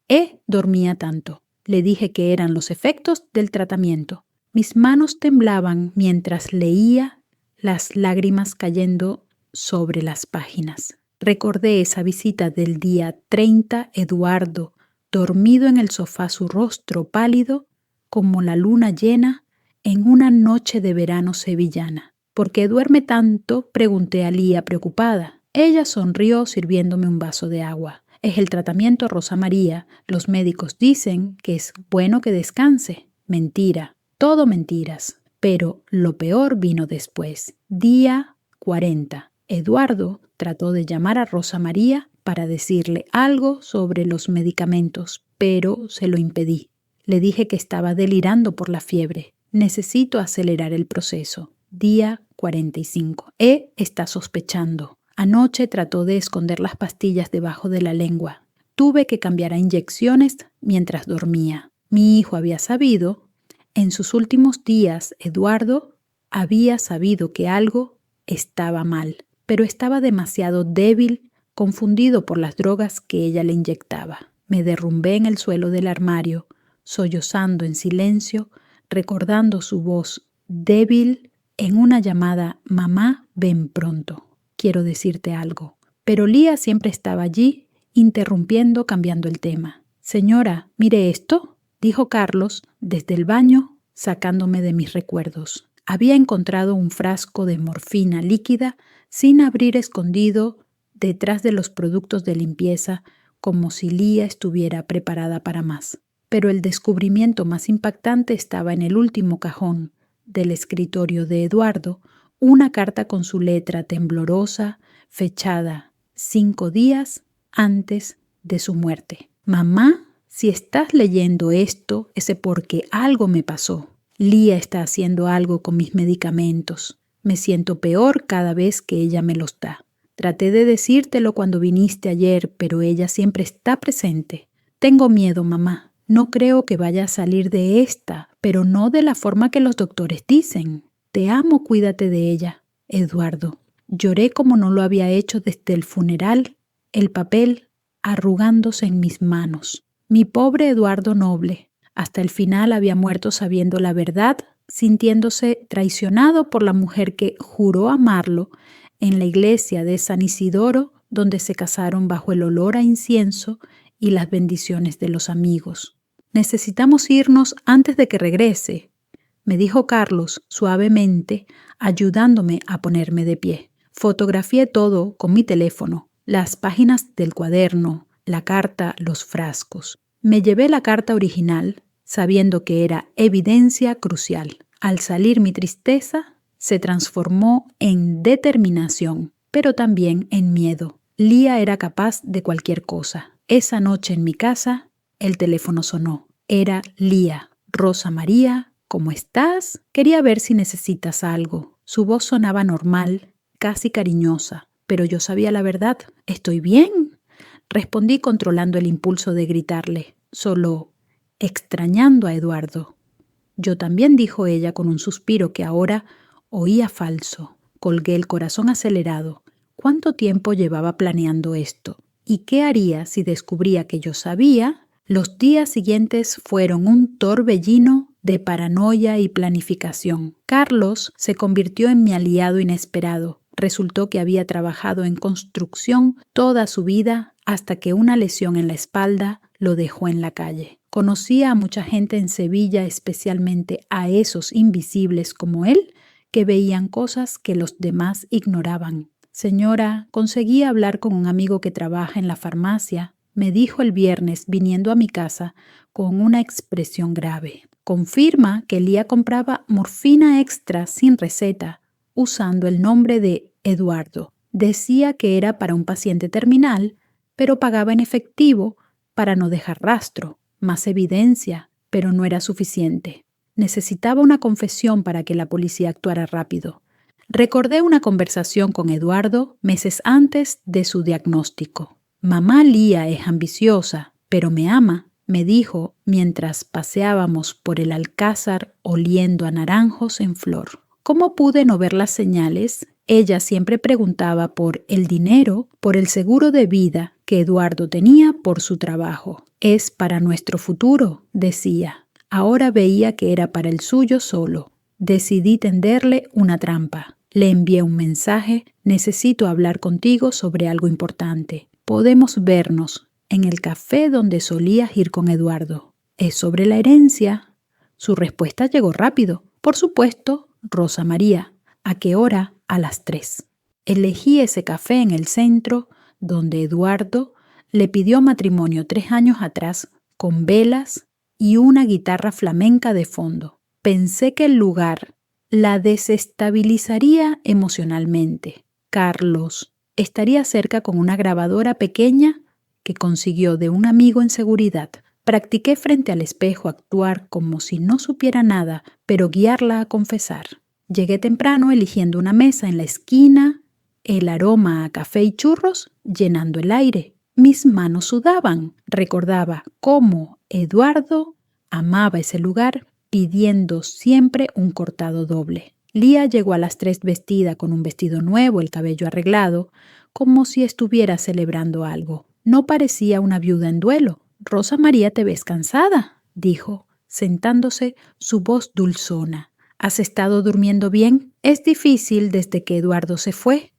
A: dormía tanto. Le dije que eran los efectos del tratamiento. Mis manos temblaban mientras leía, las lágrimas cayendo sobre las páginas. Recordé esa visita del día 30, Eduardo, dormido en el sofá, su rostro pálido como la luna llena en una noche de verano sevillana. ¿Por qué duerme tanto?, pregunté a Lía preocupada. Ella sonrió sirviéndome un vaso de agua. Es el tratamiento, Rosa María. Los médicos dicen que es bueno que descanse. Mentira, todo mentiras. Pero lo peor vino después. Día 40. Eduardo trató de llamar a Rosa María para decirle algo sobre los medicamentos, pero se lo impedí. Le dije que estaba delirando por la fiebre. Necesito acelerar el proceso. Día 45. Está sospechando. Anoche trató de esconder las pastillas debajo de la lengua. Tuve que cambiar a inyecciones mientras dormía. Mi hijo había sabido. En sus últimos días, Eduardo había sabido que algo estaba mal, pero estaba demasiado débil, confundido por las drogas que ella le inyectaba. Me derrumbé en el suelo del armario, sollozando en silencio, recordando su voz débil en una llamada: «Mamá, ven pronto, quiero decirte algo». Pero Lía siempre estaba allí, interrumpiendo, cambiando el tema. «Señora, mire esto», dijo Carlos desde el baño, sacándome de mis recuerdos. Había encontrado un frasco de morfina líquida sin abrir, escondido detrás de los productos de limpieza, como si Lía estuviera preparada para más. Pero el descubrimiento más impactante estaba en el último cajón del escritorio de Eduardo, una carta con su letra temblorosa, fechada 5 días antes de su muerte. «Mamá, si estás leyendo esto, es porque algo me pasó. Lía está haciendo algo con mis medicamentos. Me siento peor cada vez que ella me los da. Traté de decírtelo cuando viniste ayer, pero ella siempre está presente. Tengo miedo, mamá. No creo que vaya a salir de esta, pero no de la forma que los doctores dicen. Te amo, cuídate de ella. Eduardo». Lloré como no lo había hecho desde el funeral, el papel arrugándose en mis manos. Mi pobre Eduardo Noble. Hasta el final había muerto sabiendo la verdad, sintiéndose traicionado por la mujer que juró amarlo en la iglesia de San Isidoro, donde se casaron bajo el olor a incienso y las bendiciones de los amigos. «Necesitamos irnos antes de que regrese», me dijo Carlos suavemente, ayudándome a ponerme de pie. Fotografié todo con mi teléfono, las páginas del cuaderno, la carta, los frascos. Me llevé la carta original, sabiendo que era evidencia crucial. Al salir, mi tristeza se transformó en determinación, pero también en miedo. Lía era capaz de cualquier cosa. Esa noche en mi casa, el teléfono sonó. Era Lía. «Rosa María, ¿cómo estás? Quería ver si necesitas algo». Su voz sonaba normal, casi cariñosa, pero yo sabía la verdad. «¿Estoy bien?», respondí controlando el impulso de gritarle, solo extrañando a Eduardo. «Yo también», dijo ella con un suspiro que ahora oía falso. Colgué el corazón acelerado. ¿Cuánto tiempo llevaba planeando esto? ¿Y qué haría si descubría que yo sabía? Los días siguientes fueron un torbellino de paranoia y planificación. Carlos se convirtió en mi aliado inesperado. Resultó que había trabajado en construcción toda su vida hasta que una lesión en la espalda lo dejó en la calle. Conocía a mucha gente en Sevilla, especialmente a esos invisibles como él, que veían cosas que los demás ignoraban. Señora, conseguí hablar con un amigo que trabaja en la farmacia. Me dijo el viernes viniendo a mi casa con una expresión grave. Confirma que Lía compraba morfina extra sin receta, usando el nombre de Eduardo. Decía que era para un paciente terminal, pero pagaba en efectivo para no dejar rastro, más evidencia, pero no era suficiente. Necesitaba una confesión para que la policía actuara rápido. Recordé una conversación con Eduardo meses antes de su diagnóstico. Mamá Lía es ambiciosa, pero me ama, me dijo mientras paseábamos por el Alcázar oliendo a naranjos en flor. ¿Cómo pude no ver las señales? Ella siempre preguntaba por el dinero, por el seguro de vida que Eduardo tenía por su trabajo. Es para nuestro futuro, decía. Ahora veía que era para el suyo solo. Decidí tenderle una trampa. Le envié un mensaje: necesito hablar contigo sobre algo importante. Podemos vernos en el café donde solías ir con Eduardo. ¿Es sobre la herencia? Su respuesta llegó rápido. Por supuesto, Rosa María. ¿A qué hora? A las 3. Elegí ese café en el centro donde Eduardo le pidió matrimonio 3 años atrás, con velas y una guitarra flamenca de fondo. Pensé que el lugar la desestabilizaría emocionalmente. Carlos estaría cerca con una grabadora pequeña que consiguió de un amigo en seguridad. Practiqué frente al espejo actuar como si no supiera nada, pero guiarla a confesar. Llegué temprano eligiendo una mesa en la esquina, el aroma a café y churros llenando el aire. Mis manos sudaban. Recordaba cómo Eduardo amaba ese lugar, pidiendo siempre un cortado doble. Lía llegó a las 3 vestida con un vestido nuevo, el cabello arreglado, como si estuviera celebrando algo. No parecía una viuda en duelo. Rosa María, te ves cansada, dijo, sentándose, su voz dulzona. ¿Has estado durmiendo bien? Es difícil desde que Eduardo se fue,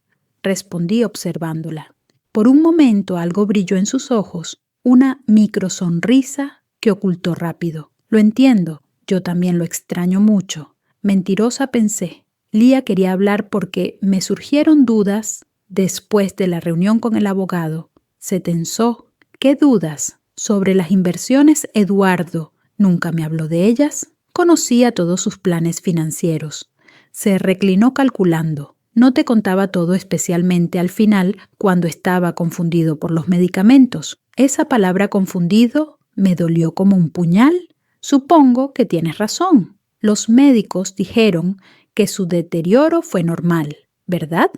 A: respondí observándola. Por un momento algo brilló en sus ojos, una microsonrisa que ocultó rápido. Lo entiendo, yo también lo extraño mucho. Mentirosa, pensé. Lía quería hablar porque me surgieron dudas después de la reunión con el abogado. Se tensó. ¿Qué dudas? Sobre las inversiones, Eduardo nunca me habló de ellas. Conocía todos sus planes financieros. Se reclinó calculando. No te contaba todo, especialmente al final, cuando estaba confundido por los medicamentos. Esa palabra confundido me dolió como un puñal. Supongo que tienes razón. Los médicos dijeron que su deterioro fue normal, ¿verdad?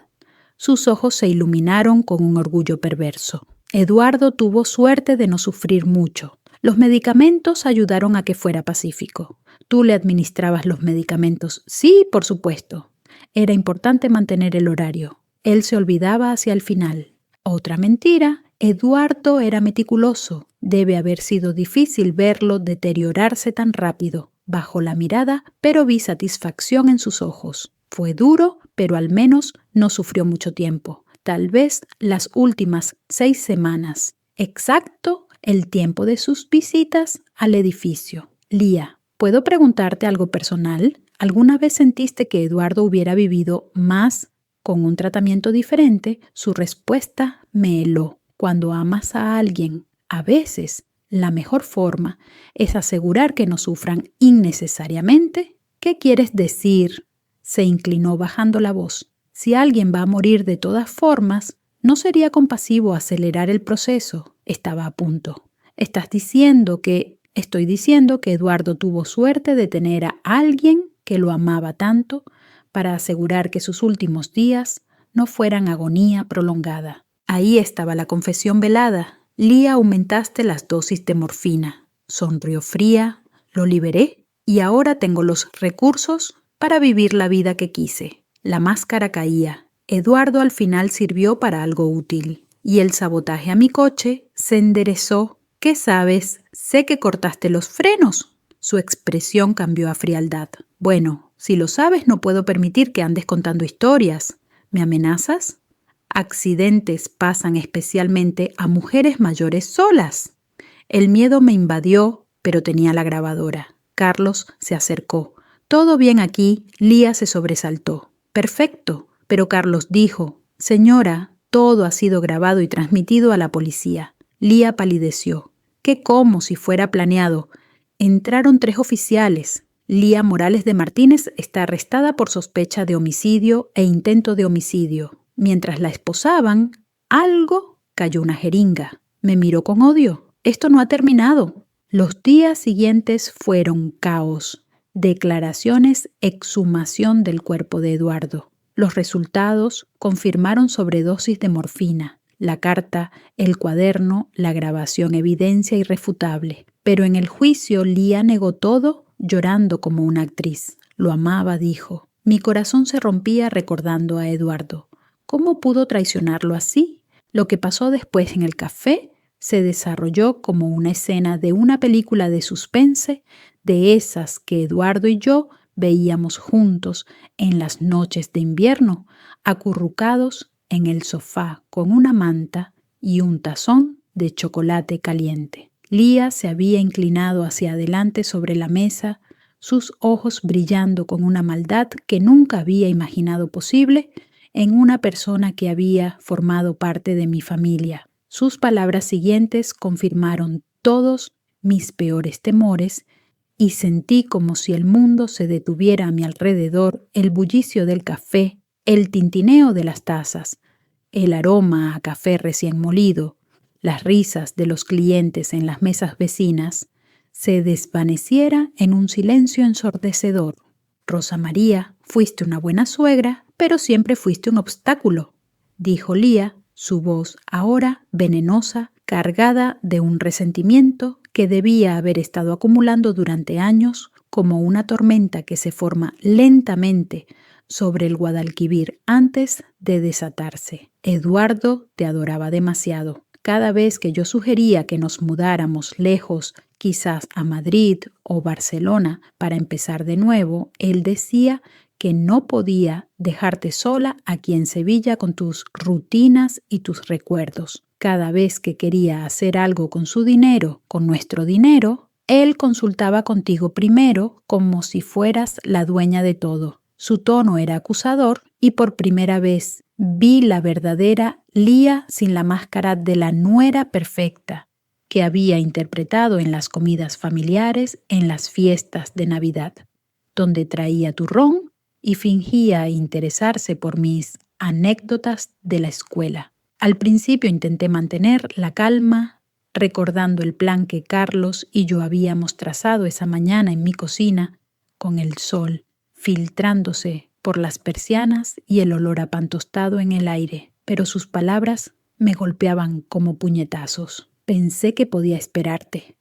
A: Sus ojos se iluminaron con un orgullo perverso. Eduardo tuvo suerte de no sufrir mucho. Los medicamentos ayudaron a que fuera pacífico. ¿Tú le administrabas los medicamentos? Sí, por supuesto. Era importante mantener el horario. Él se olvidaba hacia el final. Otra mentira. Eduardo era meticuloso. Debe haber sido difícil verlo deteriorarse tan rápido. Bajó la mirada, pero vi satisfacción en sus ojos. Fue duro, pero al menos no sufrió mucho tiempo. Tal vez las últimas 6 semanas. Exacto el tiempo de sus visitas al edificio. Lía, ¿puedo preguntarte algo personal? ¿Alguna vez sentiste que Eduardo hubiera vivido más con un tratamiento diferente? Su respuesta me heló. Cuando amas a alguien, a veces la mejor forma es asegurar que no sufran innecesariamente. ¿Qué quieres decir? Se inclinó bajando la voz. Si alguien va a morir de todas formas, ¿no sería compasivo acelerar el proceso? Estaba a punto. Estoy diciendo que Eduardo tuvo suerte de tener a alguien que lo amaba tanto para asegurar que sus últimos días no fueran agonía prolongada. Ahí estaba la confesión velada. Lía, aumentaste las dosis de morfina. Sonrió fría, lo liberé y ahora tengo los recursos para vivir la vida que quise. La máscara caía. Eduardo al final sirvió para algo útil. Y el sabotaje a mi coche se enderezó. ¿Qué sabes? Sé que cortaste los frenos. Su expresión cambió a frialdad. Bueno, si lo sabes, no puedo permitir que andes contando historias. ¿Me amenazas? Accidentes pasan especialmente a mujeres mayores solas. El miedo me invadió, pero tenía la grabadora. Carlos se acercó. ¿Todo bien aquí? Lía se sobresaltó. Perfecto. Pero Carlos dijo, señora, todo ha sido grabado y transmitido a la policía. Lía palideció. ¿Qué cómo si fuera planeado? Entraron 3 oficiales. Lía Morales de Martínez está arrestada por sospecha de homicidio e intento de homicidio. Mientras la esposaban, algo cayó una jeringa. Me miró con odio. Esto no ha terminado. Los días siguientes fueron caos. Declaraciones, exhumación del cuerpo de Eduardo. Los resultados confirmaron sobredosis de morfina. La carta, el cuaderno, la grabación, evidencia irrefutable. Pero en el juicio Lía negó todo, llorando como una actriz. Lo amaba, dijo. Mi corazón se rompía recordando a Eduardo. ¿Cómo pudo traicionarlo así? Lo que pasó después en el café se desarrolló como una escena de una película de suspense, de esas que Eduardo y yo veíamos juntos en las noches de invierno, acurrucados en el sofá con una manta y un tazón de chocolate caliente. Lía se había inclinado hacia adelante sobre la mesa, sus ojos brillando con una maldad que nunca había imaginado posible en una persona que había formado parte de mi familia. Sus palabras siguientes confirmaron todos mis peores temores y sentí como si el mundo se detuviera a mi alrededor, el bullicio del café, el tintineo de las tazas, el aroma a café recién molido, las risas de los clientes en las mesas vecinas, se desvaneciera en un silencio ensordecedor. Rosa María, fuiste una buena suegra, pero siempre fuiste un obstáculo, dijo Lía, su voz ahora venenosa, cargada de un resentimiento que debía haber estado acumulando durante años como una tormenta que se forma lentamente sobre el Guadalquivir antes de desatarse. Eduardo te adoraba demasiado. Cada vez que yo sugería que nos mudáramos lejos, quizás a Madrid o Barcelona, para empezar de nuevo, él decía que no podía dejarte sola aquí en Sevilla con tus rutinas y tus recuerdos. Cada vez que quería hacer algo con su dinero, con nuestro dinero, él consultaba contigo primero como si fueras la dueña de todo. Su tono era acusador y por primera vez vi la verdadera Lía sin la máscara de la nuera perfecta que había interpretado en las comidas familiares, en las fiestas de Navidad, donde traía turrón y fingía interesarse por mis anécdotas de la escuela. Al principio intenté mantener la calma, recordando el plan que Carlos y yo habíamos trazado esa mañana en mi cocina, con el sol filtrándose por las persianas y el olor a pan tostado en el aire, pero sus palabras me golpeaban como puñetazos. Pensé que podía esperarte.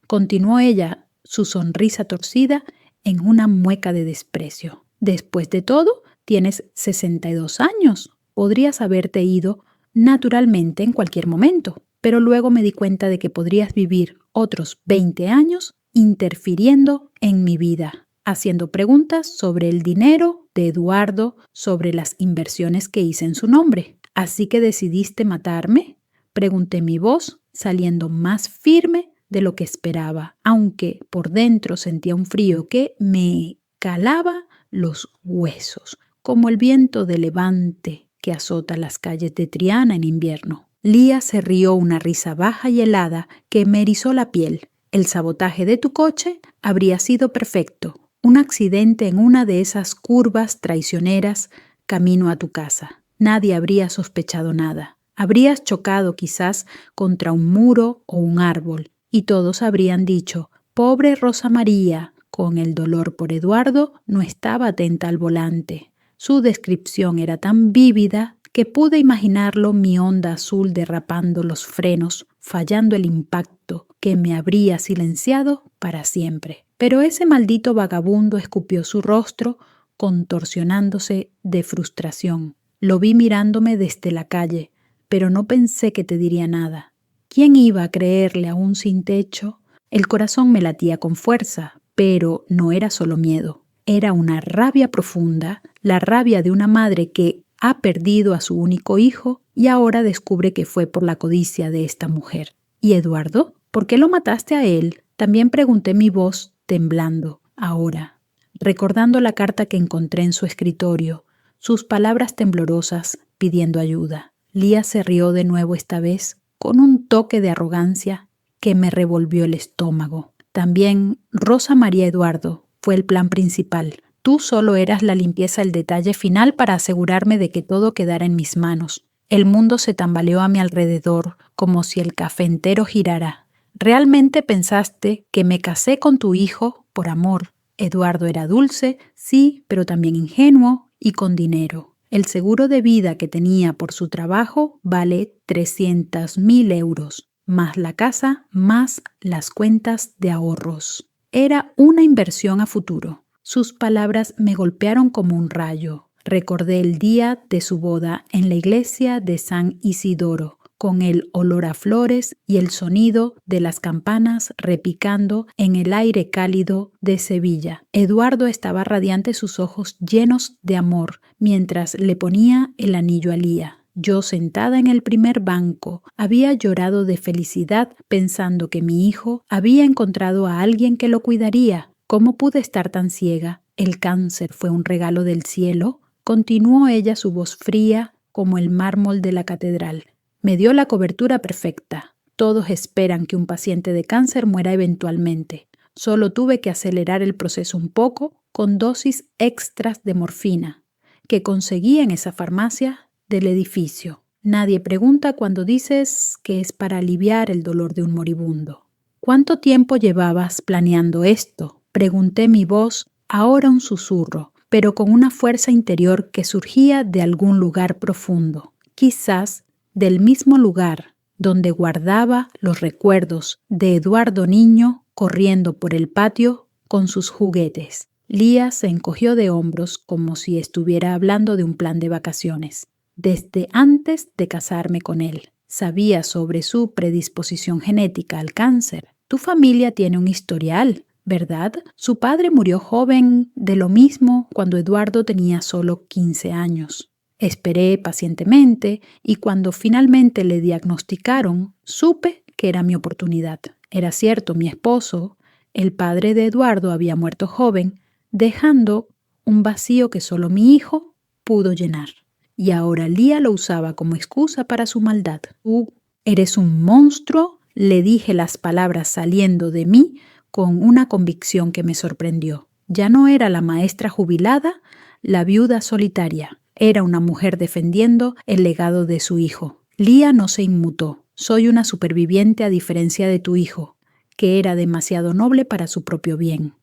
A: Continuó ella, su sonrisa torcida en una mueca de desprecio. Después de todo, tienes 62 años. Podrías haberte ido naturalmente en cualquier momento, pero luego me di cuenta de que podrías vivir otros 20 años interfiriendo en mi vida, haciendo preguntas sobre el dinero de Eduardo, sobre las inversiones que hice en su nombre. ¿Así que decidiste matarme?, pregunté, mi voz saliendo más firme de lo que esperaba, aunque por dentro sentía un frío que me calaba los huesos, como el viento de levante que azota las calles de Triana en invierno. Lía se rió una risa baja y helada que me erizó la piel. El sabotaje de tu coche habría sido perfecto. Un accidente en una de esas curvas traicioneras camino a tu casa. Nadie habría sospechado nada. Habrías chocado quizás contra un muro o un árbol y todos habrían dicho, pobre Rosa María, con el dolor por Eduardo no estaba atenta al volante. Su descripción era tan vívida que pude imaginarlo mi onda azul derrapando los frenos, fallando el impacto que me habría silenciado para siempre. Pero ese maldito vagabundo escupió su rostro, contorsionándose de frustración. Lo vi mirándome desde la calle, pero no pensé que te diría nada. ¿Quién iba a creerle aún sin techo? El corazón me latía con fuerza, pero no era solo miedo. Era una rabia profunda, la rabia de una madre que ha perdido a su único hijo y ahora descubre que fue por la codicia de esta mujer. ¿Y Eduardo? ¿Por qué lo mataste a él? También pregunté, mi voz temblando. Ahora, recordando la carta que encontré en su escritorio, sus palabras temblorosas pidiendo ayuda. Lía se rió de nuevo esta vez con un toque de arrogancia que me revolvió el estómago. También Rosa María Eduardo fue el plan principal. Tú solo eras la limpieza, el detalle final para asegurarme de que todo quedara en mis manos. El mundo se tambaleó a mi alrededor como si el café entero girara. ¿Realmente pensaste que me casé con tu hijo por amor? Eduardo era dulce, sí, pero también ingenuo y con dinero. El seguro de vida que tenía por su trabajo vale 300.000 euros, más la casa, más las cuentas de ahorros. Era una inversión a futuro. Sus palabras me golpearon como un rayo. Recordé el día de su boda en la iglesia de San Isidoro, con el olor a flores y el sonido de las campanas repicando en el aire cálido de Sevilla. Eduardo estaba radiante, sus ojos llenos de amor, mientras le ponía el anillo a Lía. Yo, sentada en el primer banco, había llorado de felicidad pensando que mi hijo había encontrado a alguien que lo cuidaría. ¿Cómo pude estar tan ciega? ¿El cáncer fue un regalo del cielo? Continuó ella, su voz fría como el mármol de la catedral. Me dio la cobertura perfecta. Todos esperan que un paciente de cáncer muera eventualmente. Solo tuve que acelerar el proceso un poco con dosis extras de morfina que conseguí en esa farmacia del edificio. Nadie pregunta cuando dices que es para aliviar el dolor de un moribundo. ¿Cuánto tiempo llevabas planeando esto? Pregunté, mi voz, ahora un susurro, pero con una fuerza interior que surgía de algún lugar profundo. Quizás del mismo lugar donde guardaba los recuerdos de Eduardo niño corriendo por el patio con sus juguetes. Lía se encogió de hombros como si estuviera hablando de un plan de vacaciones. Desde antes de casarme con él, sabía sobre su predisposición genética al cáncer. Tu familia tiene un historial, ¿verdad? Su padre murió joven de lo mismo cuando Eduardo tenía solo 15 años. Esperé pacientemente y cuando finalmente le diagnosticaron, supe que era mi oportunidad. Era cierto, mi esposo, el padre de Eduardo, había muerto joven, dejando un vacío que solo mi hijo pudo llenar. Y ahora Lía lo usaba como excusa para su maldad. Tú eres un monstruo, le dije las palabras saliendo de mí con una convicción que me sorprendió. Ya no era la maestra jubilada, la viuda solitaria. Era una mujer defendiendo el legado de su hijo. Lía no se inmutó. Soy una superviviente a diferencia de tu hijo, que era demasiado noble para su propio bien.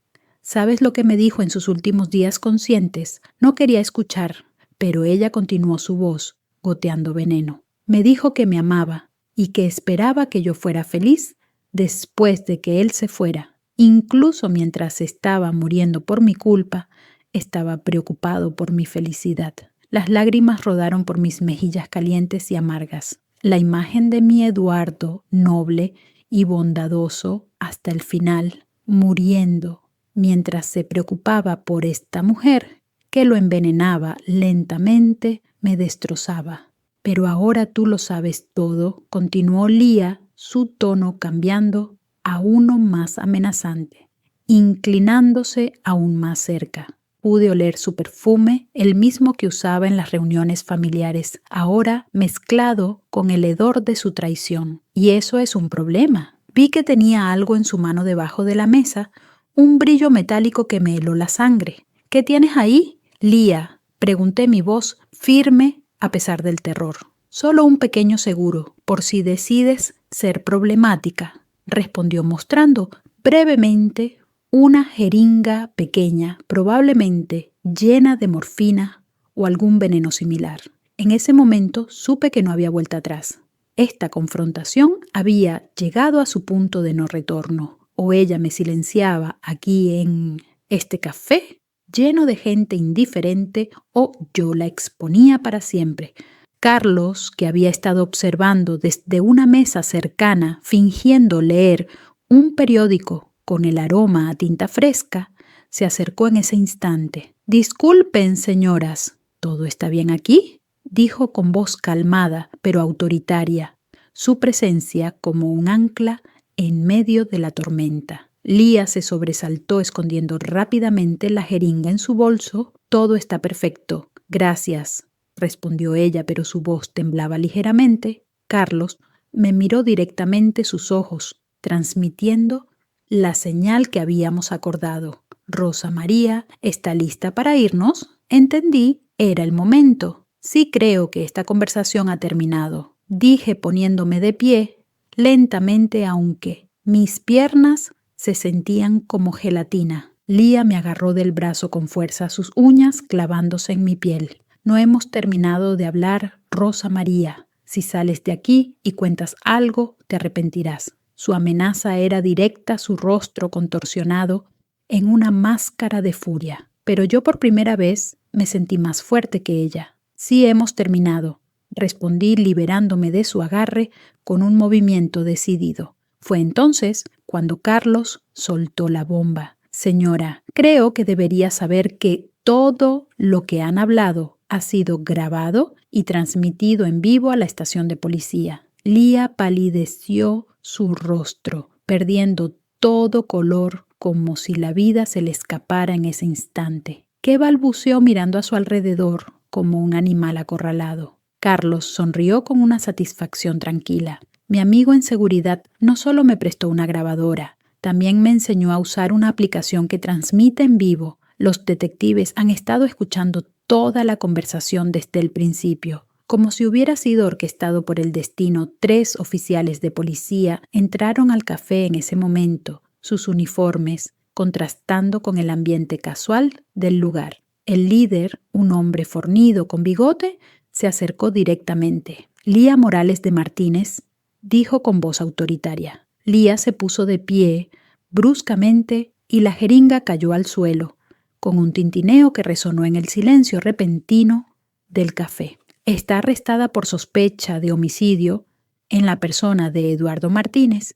A: ¿Sabes lo que me dijo en sus últimos días conscientes? No quería escuchar, pero ella continuó su voz, goteando veneno. Me dijo que me amaba y que esperaba que yo fuera feliz después de que él se fuera. Incluso mientras estaba muriendo por mi culpa, estaba preocupado por mi felicidad. Las lágrimas rodaron por mis mejillas calientes y amargas. La imagen de mi Eduardo, noble y bondadoso hasta el final, muriendo, mientras se preocupaba por esta mujer que lo envenenaba lentamente, me destrozaba. Pero ahora tú lo sabes todo, continuó Lía, su tono cambiando a uno más amenazante, inclinándose aún más cerca. Pude oler su perfume, el mismo que usaba en las reuniones familiares, ahora mezclado con el hedor de su traición. Y eso es un problema. Vi que tenía algo en su mano debajo de la mesa, un brillo metálico que me heló la sangre. ¿Qué tienes ahí, Lía? Pregunté, mi voz firme a pesar del terror. Solo un pequeño seguro, por si decides ser problemática, respondió mostrando brevemente una jeringa pequeña, probablemente llena de morfina o algún veneno similar. En ese momento supe que no había vuelta atrás. Esta confrontación había llegado a su punto de no retorno. O ella me silenciaba aquí en este café lleno de gente indiferente, o yo la exponía para siempre. Carlos, que había estado observando desde una mesa cercana, fingiendo leer un periódico con el aroma a tinta fresca, se acercó en ese instante. «Disculpen, señoras, ¿todo está bien aquí?», dijo con voz calmada pero autoritaria, su presencia como un ancla en medio de la tormenta. Lía se sobresaltó escondiendo rápidamente la jeringa en su bolso. «Todo está perfecto, gracias», respondió ella, pero su voz temblaba ligeramente. Carlos me miró directamente sus ojos, transmitiendo la señal que habíamos acordado. «Rosa María, ¿está lista para irnos?». Entendí, era el momento. «Sí, creo que esta conversación ha terminado», dije poniéndome de pie, lentamente, aunque mis piernas se sentían como gelatina. Lía me agarró del brazo con fuerza, sus uñas clavándose en mi piel. «No hemos terminado de hablar, Rosa María. Si sales de aquí y cuentas algo, te arrepentirás». Su amenaza era directa, su rostro contorsionado en una máscara de furia. Pero yo por primera vez me sentí más fuerte que ella. «Sí, hemos terminado», respondí liberándome de su agarre con un movimiento decidido. Fue entonces cuando Carlos soltó la bomba. «Señora, creo que debería saber que todo lo que han hablado ha sido grabado y transmitido en vivo a la estación de policía». Lía palideció su rostro, perdiendo todo color, como si la vida se le escapara en ese instante. ¿Qué balbuceó mirando a su alrededor como un animal acorralado? Carlos sonrió con una satisfacción tranquila. Mi amigo en seguridad no solo me prestó una grabadora, también me enseñó a usar una aplicación que transmite en vivo. Los detectives han estado escuchando toda la conversación desde el principio. Como si hubiera sido orquestado por el destino, 3 oficiales de policía entraron al café en ese momento, sus uniformes contrastando con el ambiente casual del lugar. El líder, un hombre fornido con bigote, se acercó directamente. «Lía Morales de Martínez», dijo con voz autoritaria. Lía se puso de pie bruscamente y la jeringa cayó al suelo, con un tintineo que resonó en el silencio repentino del café. «Está arrestada por sospecha de homicidio en la persona de Eduardo Martínez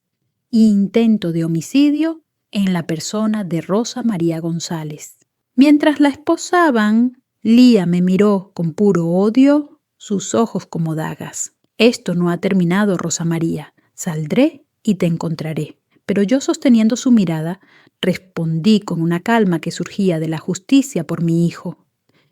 A: e intento de homicidio en la persona de Rosa María González». Mientras la esposaban, Lía me miró con puro odio, sus ojos como dagas. «Esto no ha terminado, Rosa María. Saldré y te encontraré». Pero yo, sosteniendo su mirada, respondí con una calma que surgía de la justicia por mi hijo.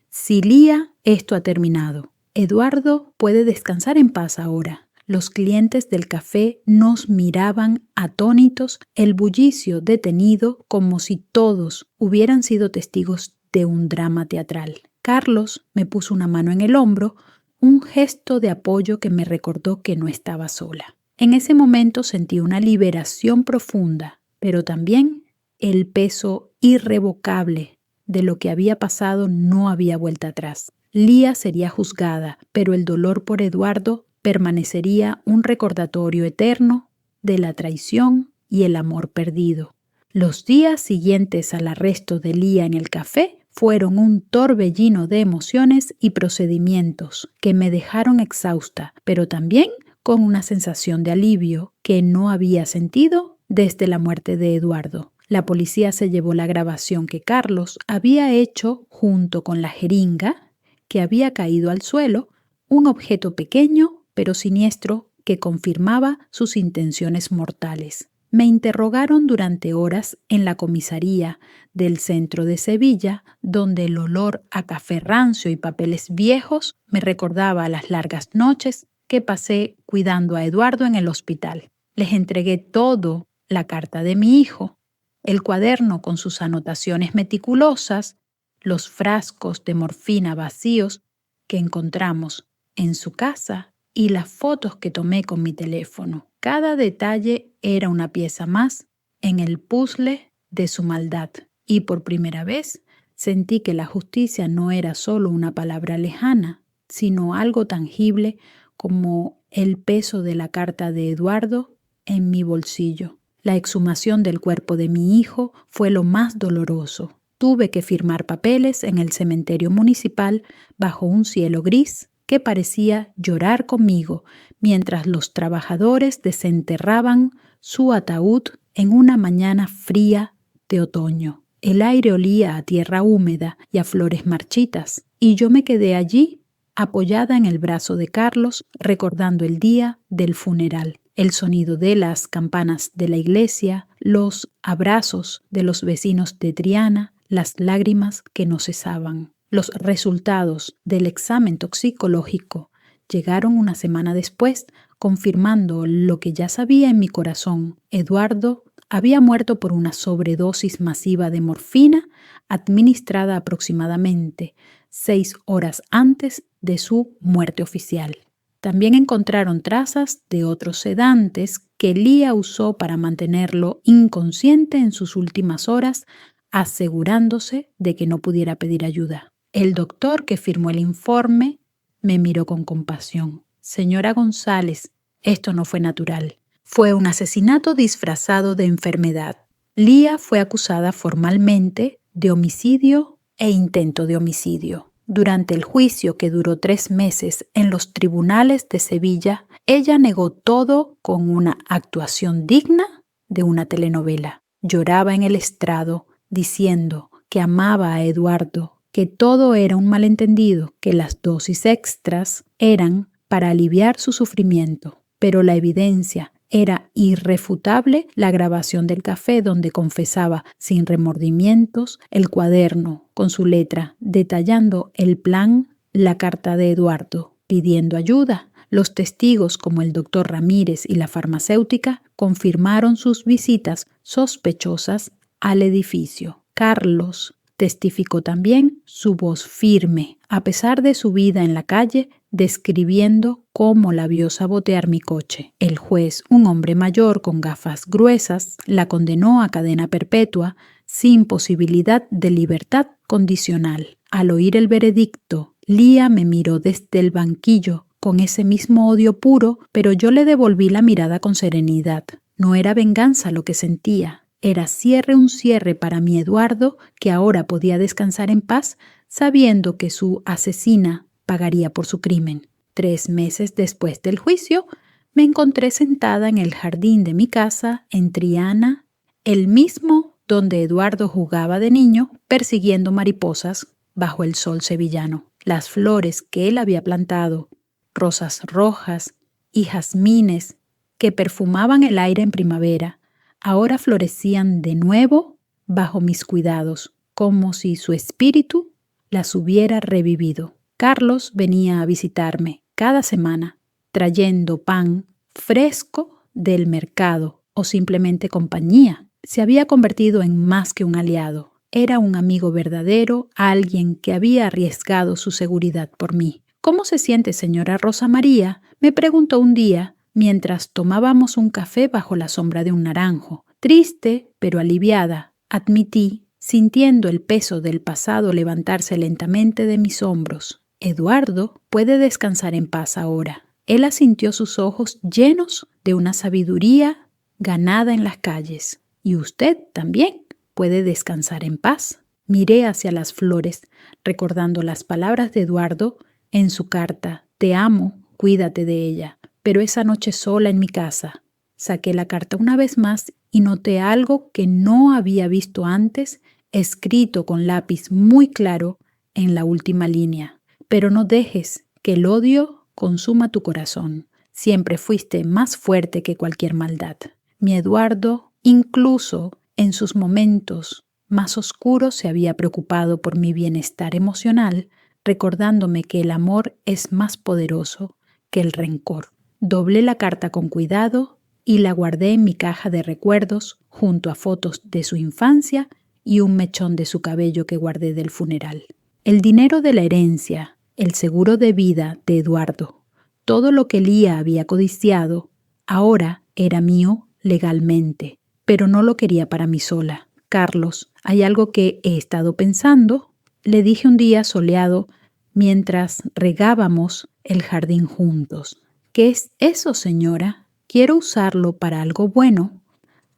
A: «Sí, Lía, esto ha terminado. Eduardo puede descansar en paz ahora». Los clientes del café nos miraban atónitos, el bullicio detenido, como si todos hubieran sido testigos de un drama teatral. Carlos me puso una mano en el hombro, un gesto de apoyo que me recordó que no estaba sola. En ese momento sentí una liberación profunda, pero también el peso irrevocable de lo que había pasado. No había vuelta atrás. Lía sería juzgada, pero el dolor por Eduardo permanecería un recordatorio eterno de la traición y el amor perdido. Los días siguientes al arresto de Lía en el café fueron un torbellino de emociones y procedimientos que me dejaron exhausta, pero también con una sensación de alivio que no había sentido desde la muerte de Eduardo. La policía se llevó la grabación que Carlos había hecho junto con la jeringa que había caído al suelo, un objeto pequeño pero siniestro que confirmaba sus intenciones mortales. Me interrogaron durante horas en la comisaría del centro de Sevilla, donde el olor a café rancio y papeles viejos me recordaba a las largas noches que pasé cuidando a Eduardo en el hospital. Les entregué todo, la carta de mi hijo, el cuaderno con sus anotaciones meticulosas, los frascos de morfina vacíos que encontramos en su casa y las fotos que tomé con mi teléfono. Cada detalle era una pieza más en el puzzle de su maldad, y por primera vez sentí que la justicia no era solo una palabra lejana, sino algo tangible como el peso de la carta de Eduardo en mi bolsillo. La exhumación del cuerpo de mi hijo fue lo más doloroso. Tuve que firmar papeles en el cementerio municipal bajo un cielo gris que parecía llorar conmigo mientras los trabajadores desenterraban su ataúd en una mañana fría de otoño. El aire olía a tierra húmeda y a flores marchitas, y yo me quedé allí, apoyada en el brazo de Carlos, recordando el día del funeral, el sonido de las campanas de la iglesia, los abrazos de los vecinos de Triana, las lágrimas que no cesaban. Los resultados del examen toxicológico llegaron una semana después, confirmando lo que ya sabía en mi corazón. Eduardo había muerto por una sobredosis masiva de morfina administrada aproximadamente 6 horas antes de su muerte oficial. También encontraron trazas de otros sedantes que Lía usó para mantenerlo inconsciente en sus últimas horas, asegurándose de que no pudiera pedir ayuda. El doctor que firmó el informe me miró con compasión. Señora González, esto no fue natural. Fue un asesinato disfrazado de enfermedad. Lía fue acusada formalmente de homicidio e intento de homicidio. Durante el juicio, que duró 3 meses en los tribunales de Sevilla, ella negó todo con una actuación digna de una telenovela. Lloraba en el estrado, diciendo que amaba a Eduardo, que todo era un malentendido, que las dosis extras eran para aliviar su sufrimiento. Pero la evidencia era irrefutable, la grabación del café donde confesaba sin remordimientos, el cuaderno con su letra detallando el plan, la carta de Eduardo pidiendo ayuda. Los testigos como el doctor Ramírez y la farmacéutica confirmaron sus visitas sospechosas al edificio. Carlos testificó también su voz firme, a pesar de su vida en la calle, describiendo cómo la vio sabotear mi coche. El juez, un hombre mayor con gafas gruesas, la condenó a cadena perpetua sin posibilidad de libertad condicional. Al oír el veredicto, Lía me miró desde el banquillo con ese mismo odio puro, pero yo le devolví la mirada con serenidad. No era venganza lo que sentía. Era un cierre para mi Eduardo, que ahora podía descansar en paz, sabiendo que su asesina pagaría por su crimen. 3 meses después del juicio, me encontré sentada en el jardín de mi casa en Triana, el mismo donde Eduardo jugaba de niño persiguiendo mariposas bajo el sol sevillano. Las flores que él había plantado, rosas rojas y jazmines que perfumaban el aire en primavera, ahora florecían de nuevo bajo mis cuidados, como si su espíritu las hubiera revivido. Carlos venía a visitarme cada semana, trayendo pan fresco del mercado o simplemente compañía. Se había convertido en más que un aliado. Era un amigo verdadero, alguien que había arriesgado su seguridad por mí. ¿Cómo se siente, señora Rosa María?, me preguntó un día mientras tomábamos un café bajo la sombra de un naranjo. Triste, pero aliviada, admití, sintiendo el peso del pasado levantarse lentamente de mis hombros. Eduardo puede descansar en paz ahora. Él asintió, sus ojos llenos de una sabiduría ganada en las calles. Y usted también puede descansar en paz. Miré hacia las flores, recordando las palabras de Eduardo en su carta. Te amo, cuídate de ella. Pero esa noche sola en mi casa, saqué la carta una vez más y noté algo que no había visto antes, escrito con lápiz muy claro en la última línea. Pero no dejes que el odio consuma tu corazón. Siempre fuiste más fuerte que cualquier maldad. Mi Eduardo, incluso en sus momentos más oscuros, se había preocupado por mi bienestar emocional, recordándome que el amor es más poderoso que el rencor. Doblé la carta con cuidado y la guardé en mi caja de recuerdos junto a fotos de su infancia y un mechón de su cabello que guardé del funeral. El dinero de la herencia, el seguro de vida de Eduardo, todo lo que Lía había codiciado, ahora era mío legalmente, pero no lo quería para mí sola. Carlos, hay algo que he estado pensando, le dije un día soleado mientras regábamos el jardín juntos. ¿Qué es eso, señora? Quiero usarlo para algo bueno,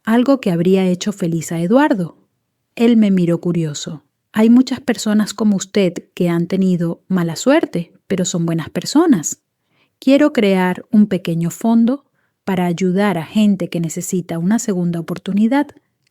A: algo que habría hecho feliz a Eduardo. Él me miró curioso. Hay muchas personas como usted que han tenido mala suerte, pero son buenas personas. Quiero crear un pequeño fondo para ayudar a gente que necesita una segunda oportunidad,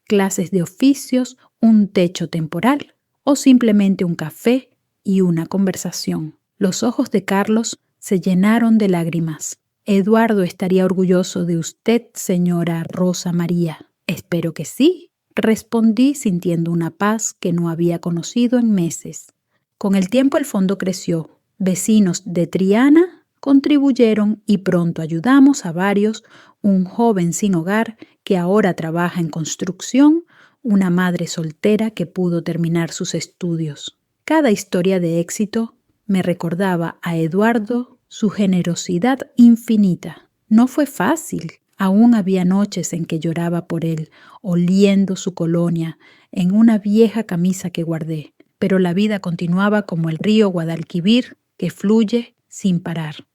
A: clases de oficios, un techo temporal o simplemente un café y una conversación. Los ojos de Carlos se llenaron de lágrimas. Eduardo estaría orgulloso de usted, señora Rosa María. Espero que sí, respondí sintiendo una paz que no había conocido en meses. Con el tiempo el fondo creció. Vecinos de Triana contribuyeron y pronto ayudamos a varios, un joven sin hogar que ahora trabaja en construcción, una madre soltera que pudo terminar sus estudios. Cada historia de éxito me recordaba a Eduardo su generosidad infinita. No fue fácil. Aún había noches en que lloraba por él, oliendo su colonia en una vieja camisa que guardé. Pero la vida continuaba como el río Guadalquivir que fluye sin parar.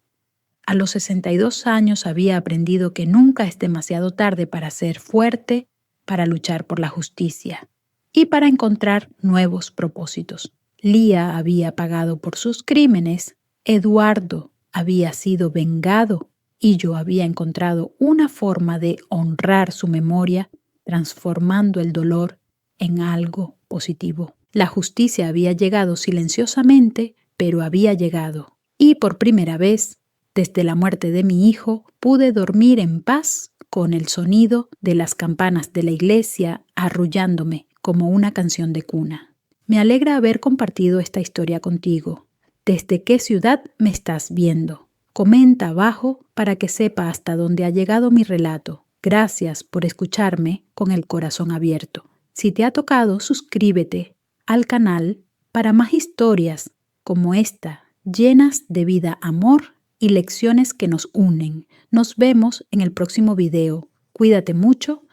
A: A los 62 años había aprendido que nunca es demasiado tarde para ser fuerte, para luchar por la justicia y para encontrar nuevos propósitos. Lía había pagado por sus crímenes, Eduardo había sido vengado y yo había encontrado una forma de honrar su memoria, transformando el dolor en algo positivo. La justicia había llegado silenciosamente, pero había llegado. Y por primera vez, desde la muerte de mi hijo, pude dormir en paz con el sonido de las campanas de la iglesia arrullándome como una canción de cuna. Me alegra haber compartido esta historia contigo. ¿Desde qué ciudad me estás viendo? Comenta abajo para que sepa hasta dónde ha llegado mi relato. Gracias por escucharme con el corazón abierto. Si te ha tocado, suscríbete al canal para más historias como esta, llenas de vida, amor y lecciones que nos unen. Nos vemos en el próximo video. Cuídate mucho